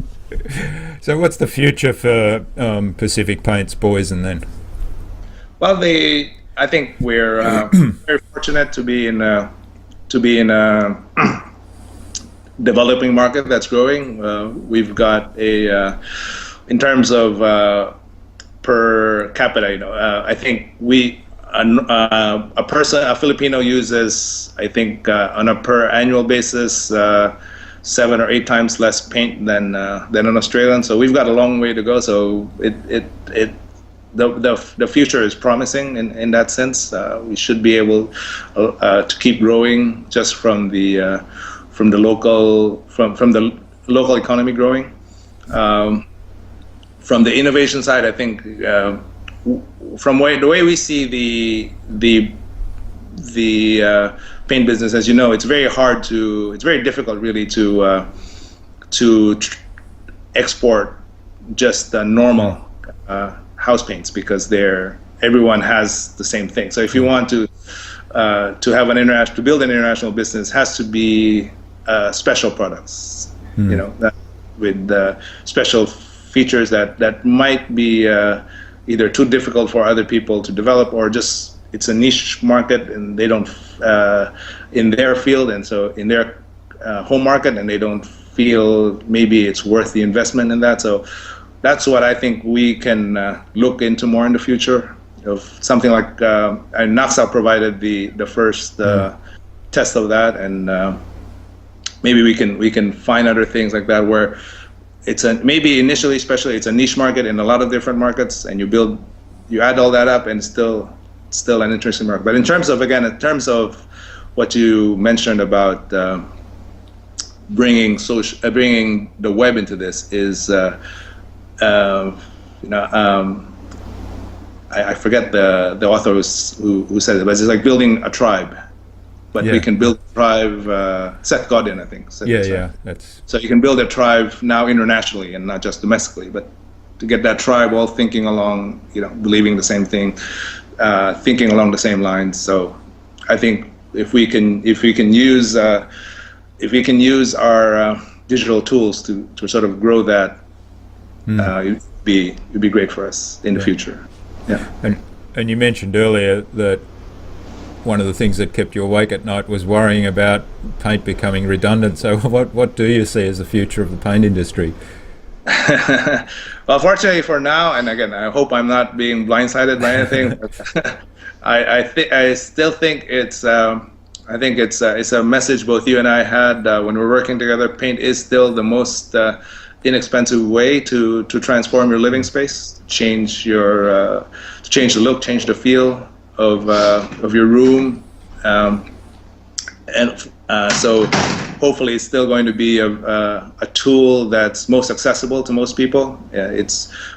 So what's the future for Pacific Paints Boysen then? Well, I think we're very fortunate to be in a developing market that's growing. We've got in terms of per capita, I think a Filipino uses, I think, on a per annual basis, 7 or 8 times less paint than an Australian. So we've got a long way to go. So the future is promising in that sense. We should be able to keep growing just from the local economy growing. From the innovation side, I think the way we see the paint business, as you know, it's very difficult really to export just the normal house paints, because everyone has the same thing. So if you want to build an international business, it has to be special products, with special features that might be either too difficult for other people to develop, or just it's a niche market and they don't in their field, and so in their home market, and they don't feel maybe it's worth the investment in that. So that's what I think we can look into more in the future, of something like Naxal provided the first test of that, and maybe we can find other things like that where maybe initially, especially, it's a niche market in a lot of different markets, and you add all that up, and still an interesting market. But in terms of what you mentioned about bringing the web into this, is I forget the author who said it, but it's like building a tribe. But we can build a tribe. Seth Godin, I think. So you can build a tribe now internationally and not just domestically, but to get that tribe all thinking along, believing the same thing, thinking along the same lines. So I think if we can use our digital tools to sort of grow that, it'd be great for us in the future. Yeah. And you mentioned earlier that one of the things that kept you awake at night was worrying about paint becoming redundant. So what do you see as the future of the paint industry? Well, fortunately for now, and again, I hope I'm not being blindsided by anything. But I still think it's a message both you and I had when we're working together. Paint is still the most inexpensive way to transform your living space, change the look, change the feel of your room, so hopefully it's still going to be a tool that's most accessible to most people.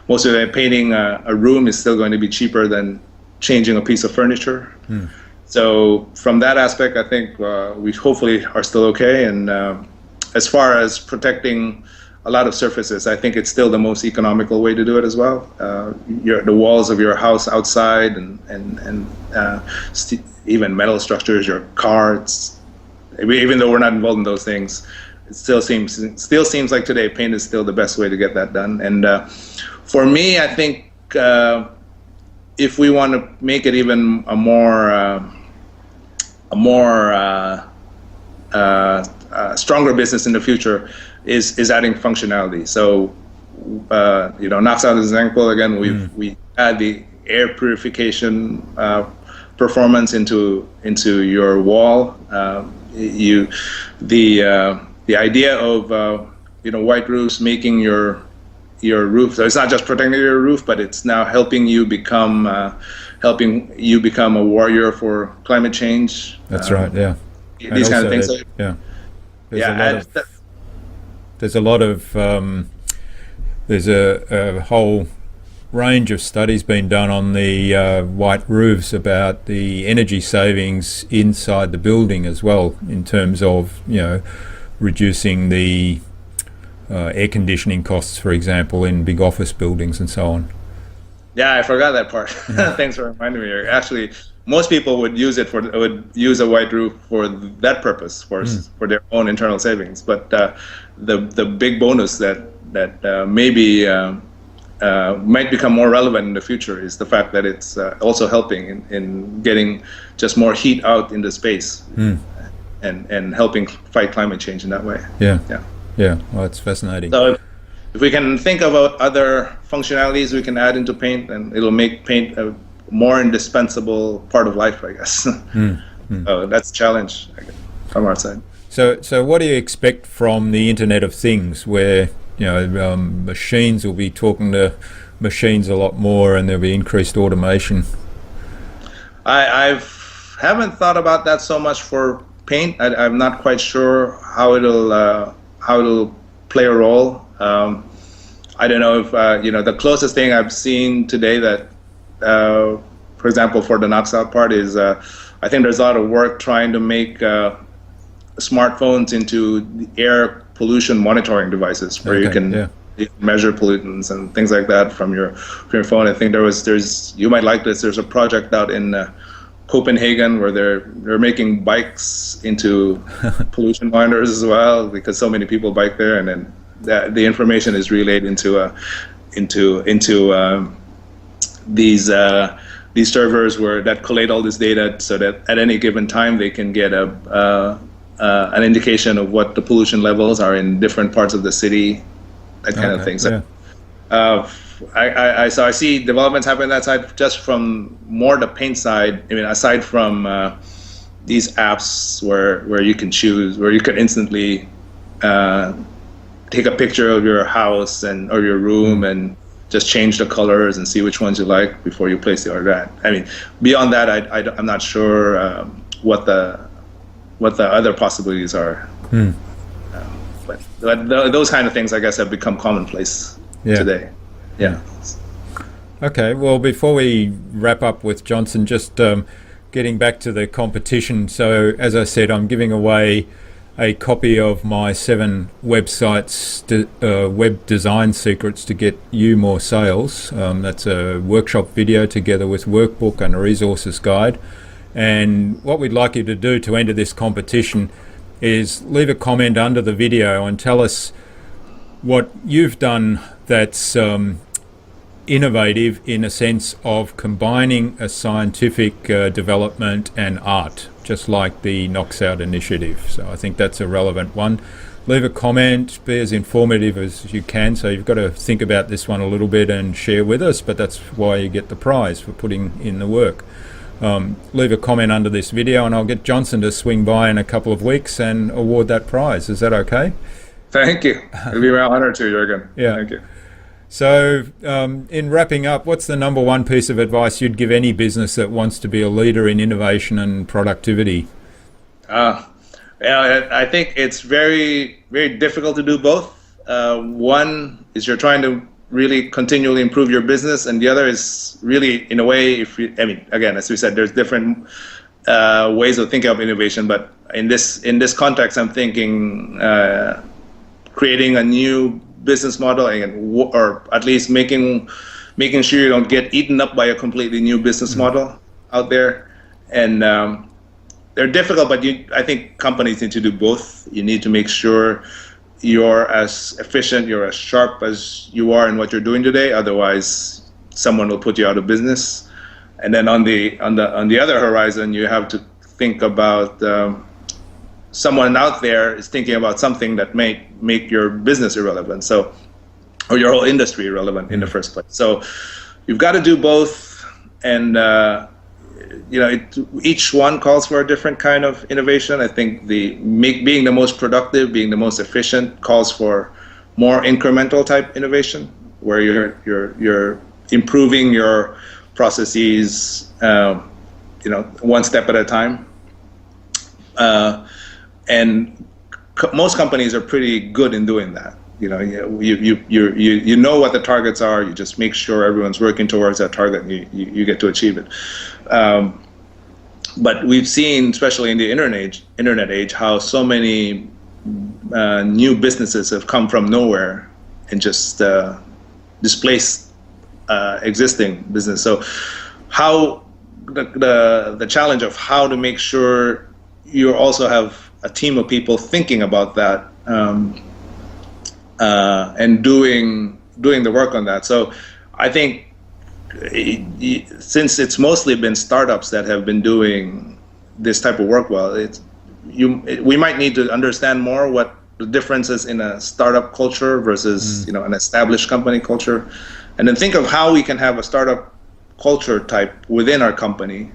Most of the painting a room is still going to be cheaper than changing a piece of furniture. So from that aspect, I think we hopefully are still okay. And as far as protecting a lot of surfaces, I think it's still the most economical way to do it as well. The walls of your house outside, and even metal structures, your car. Even though we're not involved in those things, it still seems like today paint is still the best way to get that done. And for me, I think if we want to make it even a more stronger business in the future, is adding functionality. So, Naxal is an example. Again, we add the air purification performance into your wall. The idea of white roofs making your roof. So it's not just protecting your roof, but it's now helping you become a warrior for climate change. That's right. Yeah. These kind of things. There's a whole range of studies being done on the white roofs about the energy savings inside the building as well, in terms of reducing the air conditioning costs, for example, in big office buildings and so on. Yeah, I forgot that part. Thanks for reminding me. Actually, most people would use a white roof for that purpose, for their own internal savings. But the big bonus that maybe might become more relevant in the future is the fact that it's also helping in getting just more heat out in the space, and helping fight climate change in that way. Yeah. Well, it's fascinating. So if we can think about other functionalities we can add into paint, and it'll make paint a more indispensable part of life, I guess. So that's a challenge from our side. So what do you expect from the Internet of Things, where machines will be talking to machines a lot more, and there'll be increased automation? I haven't thought about that so much for paint. I'm not quite sure how it'll play a role. I don't know if the closest thing I've seen today that, for example, for the knocks out part is I think there's a lot of work trying to make smartphones into air pollution monitoring devices, where you can measure pollutants and things like that from your phone. I think there's you might like this. There's a project out in Copenhagen where they're making bikes into pollution monitors as well, because so many people bike there, and then the information is relayed into these servers that collate all this data, so that at any given time they can get an indication of what the pollution levels are in different parts of the city, that kind of thing. So I see developments happening on that side. Just from more the paint side, I mean, aside from these apps where you can choose, where you can instantly take a picture of your house or your room and just change the colors and see which ones you like before you place the order. I mean, beyond that, I'm not sure what the other possibilities are. But those kind of things, I guess, have become commonplace today. Yeah. Okay. Well, before we wrap up with Johnson, just getting back to the competition. So, as I said, I'm giving away a copy of my 7 websites, web design secrets to get you more sales. That's a workshop video together with Workbook and a resources guide. And what we'd like you to do to enter this competition is leave a comment under the video and tell us what you've done that's innovative in a sense of combining a scientific development and art, just like the Knocks Out initiative. So I think that's a relevant one. Leave a comment, be as informative as you can. So you've got to think about this one a little bit and share with us, but that's why you get the prize for putting in the work. Leave a comment under this video and I'll get Johnson to swing by in a couple of weeks and award that prize. Is that okay? Thank you. It'll be my honor to, Jürgen. Yeah. Thank you. So in wrapping up, what's the number one piece of advice you'd give any business that wants to be a leader in innovation and productivity? I think it's very, very difficult to do both. One is you're trying to really continually improve your business, and the other is really, in a way, again, as we said, there's different ways of thinking of innovation, but in this context, I'm thinking creating a new business model, or at least making sure you don't get eaten up by a completely new business model out there. And they're difficult, but I think companies need to do both. You need to make sure you're as efficient, you're as sharp as you are in what you're doing today. Otherwise, someone will put you out of business. And then on the other horizon, you have to think about someone out there is thinking about something that may make your business irrelevant, or your whole industry irrelevant in the first place. So you've got to do both, and each one calls for a different kind of innovation. I think being the most productive, being the most efficient, calls for more incremental type innovation, where you're improving your processes, one step at a time. And most companies are pretty good in doing that. You know what the targets are. You just make sure everyone's working towards that target, and you get to achieve it. But we've seen, especially in the internet age, how so many new businesses have come from nowhere and just displaced existing business. So how the challenge of how to make sure you also have a team of people thinking about that and doing the work on that. So I think since it's mostly been startups that have been doing this type of work well, we might need to understand more what the difference is in a startup culture versus an established company culture, and then think of how we can have a startup culture type within our company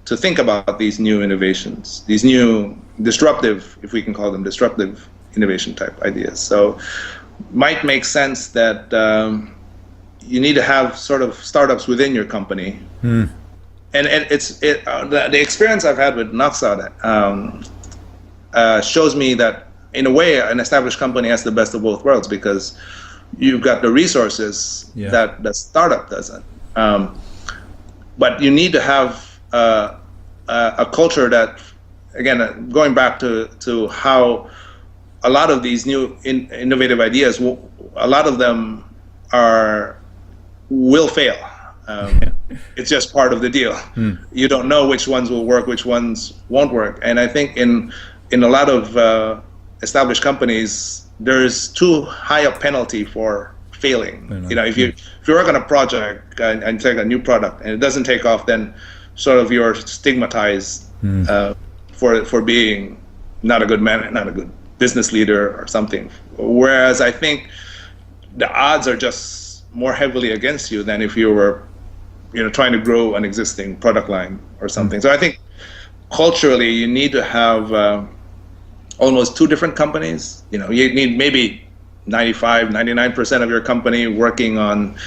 to think about these new innovations, these new disruptive, if we can call them disruptive innovation type ideas. So might make sense that you need to have sort of startups within your company. And the experience I've had with Knoxout shows me that in a way an established company has the best of both worlds, because you've got the resources that the startup doesn't. But you need to have a culture that, again, going back to how a lot of these new innovative ideas, a lot of them will fail. It's just part of the deal. You don't know which ones will work, which ones won't work. And I think in a lot of established companies, there's too high a penalty for failing. If you work on a project and take a new product and it doesn't take off, then sort of you're stigmatized for being not a good man, not a good business leader or something. Whereas I think the odds are just more heavily against you than if you were, trying to grow an existing product line or something. So I think culturally you need to have almost two different companies. You need maybe 99% of your company working on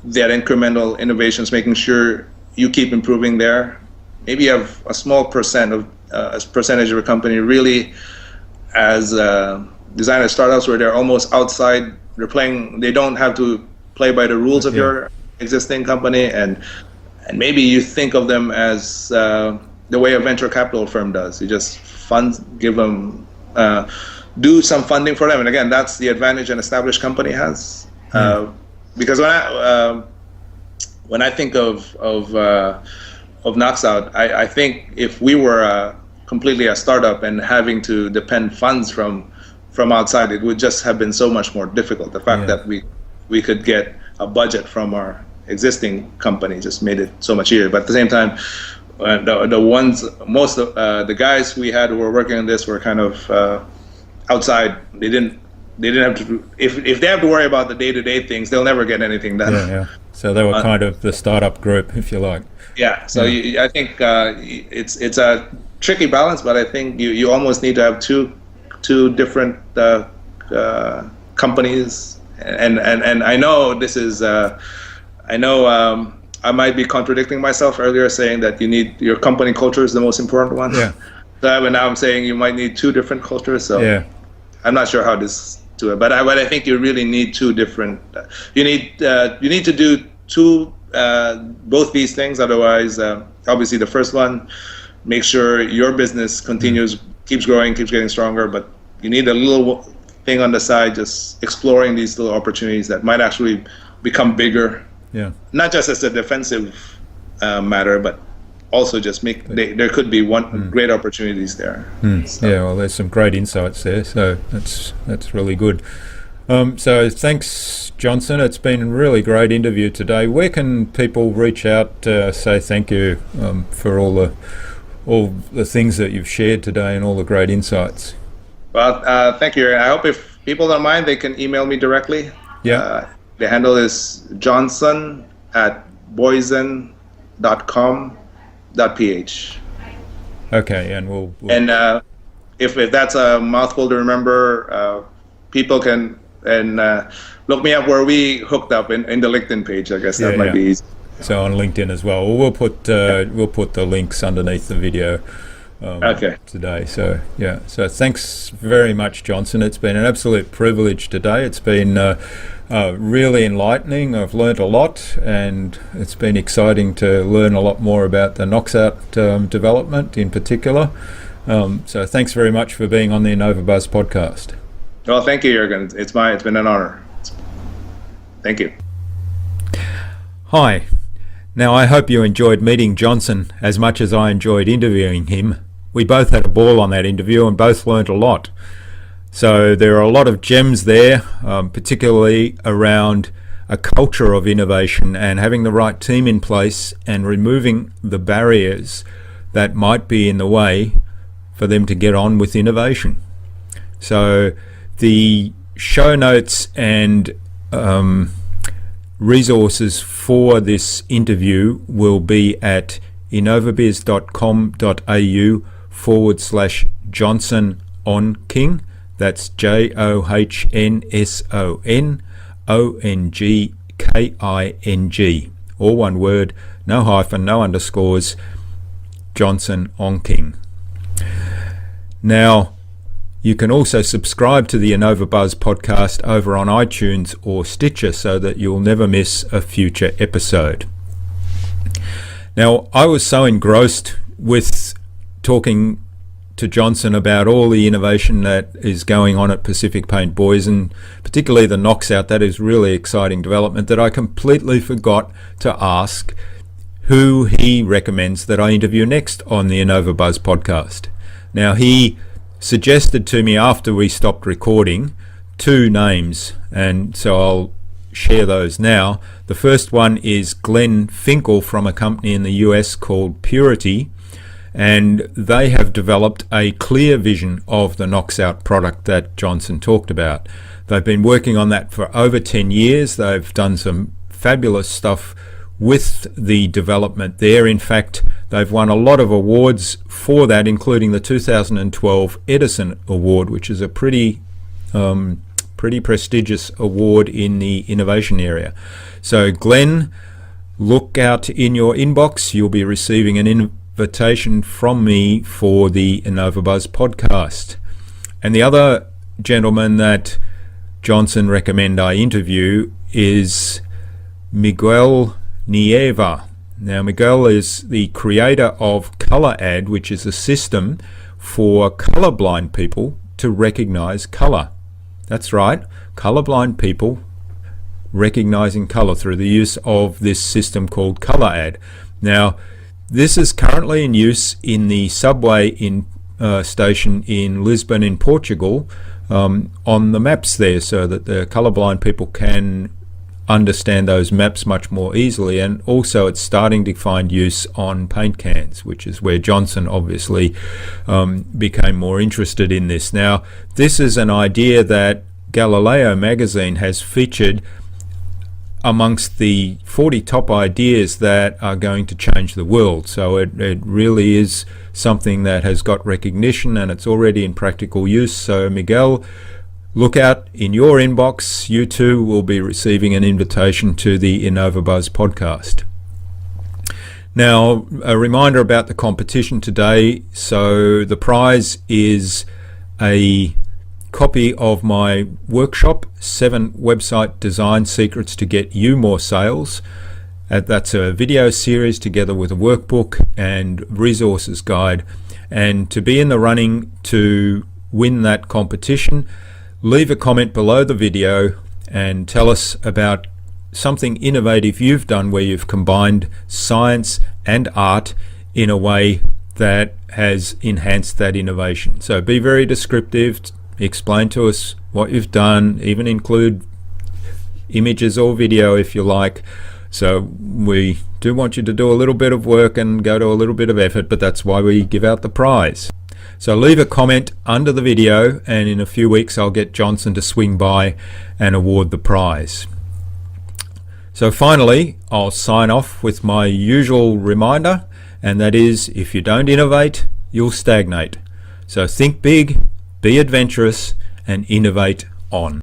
that incremental innovations, making sure you keep improving there. Maybe you have a small percentage of your company really as designer startups, where they're almost outside. They don't have to play by the rules of your existing company, and maybe you think of them as the way a venture capital firm does. You just give them, do some funding for them, and again, that's the advantage an established company has. Because when I think of Knoxout, I think if we were completely a startup and having to depend funds from outside, it would just have been so much more difficult. The fact that we could get a budget from our existing company just made it so much easier. But at the same time, the guys we had who were working on this were kind of outside. They didn't have to. If they have to worry about the day-to-day things, they'll never get anything done. So they were kind of the startup group, if you like. So I think it's a tricky balance, but I think you almost need to have two different companies. And I know this is I might be contradicting myself earlier, saying that your company culture is the most important one. So now I'm saying you might need two different cultures. So I'm not sure how this do it, but I think you really need two different. You need to do both these things. Otherwise, obviously the first one, make sure your business keeps growing, keeps getting stronger. But you need a little thing on the side, just exploring these little opportunities that might actually become bigger. Not just as a defensive matter, but also just there could be great opportunities there. Well, there's some great insights there, so that's really good. So thanks, Johnson. It's been a really great interview today. Where can people reach out to say thank you for all the things that you've shared today and all the great insights? Well, thank you. I hope if people don't mind, they can email me directly. The handle is johnson@boysen.com.ph. Okay, and we'll and if that's a mouthful to remember, people can look me up where we hooked up in the LinkedIn page. I guess that might be easy. So on LinkedIn as well. We'll put the links underneath the video today. So so thanks very much, Johnson. It's been an absolute privilege today. It's been really enlightening. I've learnt a lot, and it's been exciting to learn a lot more about the Knoxout development in particular. So thanks very much for being on the InnovaBuzz podcast. Well, thank you, Jürgen. It's been an honor. Thank you. Hi. Now, I hope you enjoyed meeting Johnson as much as I enjoyed interviewing him. We both had a ball on that interview and both learnt a lot. So there are a lot of gems there, particularly around a culture of innovation and having the right team in place and removing the barriers that might be in the way for them to get on with innovation. So the show notes and resources for this interview will be at innovabiz.com.au Johnson Ongking. That's JOHNSONONGKING. All one word, no hyphen, no underscores, Johnson Ongking. Now, you can also subscribe to the InnovaBuzz podcast over on iTunes or Stitcher so that you'll never miss a future episode. Now, I was so engrossed with talking to Johnson about all the innovation that is going on at Pacific Paints Boysen, particularly the knocks out. That is really exciting development, that I completely forgot to ask who he recommends that I interview next on the InnovaBuzz podcast. Now, he suggested to me after we stopped recording 2 names, and so I'll share those now. The first one is Glenn Finkel from a company in the US called Purity, and they have developed a clear vision of the knocks out product that Johnson talked about. They've been working on that for over 10 years. They've done some fabulous stuff with the development there. In fact, they've won a lot of awards for that, including the 2012 Edison Award, which is a pretty prestigious award in the innovation area. So Glenn, look out in your inbox. You'll be receiving an invitation from me for the InnovaBuzz podcast. And the other gentleman that Johnson recommend I interview is Miguel Nieva. Now, Miguel is the creator of ColorAd, which is a system for colorblind people to recognize color. That's right, colorblind people recognizing color through the use of this system called ColorAd. Now, this is currently in use in the subway station in Lisbon in Portugal, on the maps there, so that the colorblind people can understand those maps much more easily. And also it's starting to find use on paint cans, which is where Johnson obviously became more interested in this. Now, this is an idea that Galileo magazine has featured amongst the 40 top ideas that are going to change the world. So it really is something that has got recognition, and it's already in practical use. So Miguel, look out in your inbox. You too will be receiving an invitation to the InnovaBuzz podcast. Now, a reminder about the competition today. So the prize is a copy of my workshop, 7 website design secrets to get you more sales. That's a video series together with a workbook and resources guide. And to be in the running to win that competition, leave a comment below the video and tell us about something innovative you've done where you've combined science and art in a way that has enhanced that innovation. So be very descriptive, explain to us what you've done, even include images or video if you like. So we do want you to do a little bit of work and go to a little bit of effort, but that's why we give out the prize. So leave a comment under the video, and in a few weeks I'll get Johnson to swing by and award the prize. So finally, I'll sign off with my usual reminder, and that is, if you don't innovate, you'll stagnate. So think big, be adventurous, and innovate on.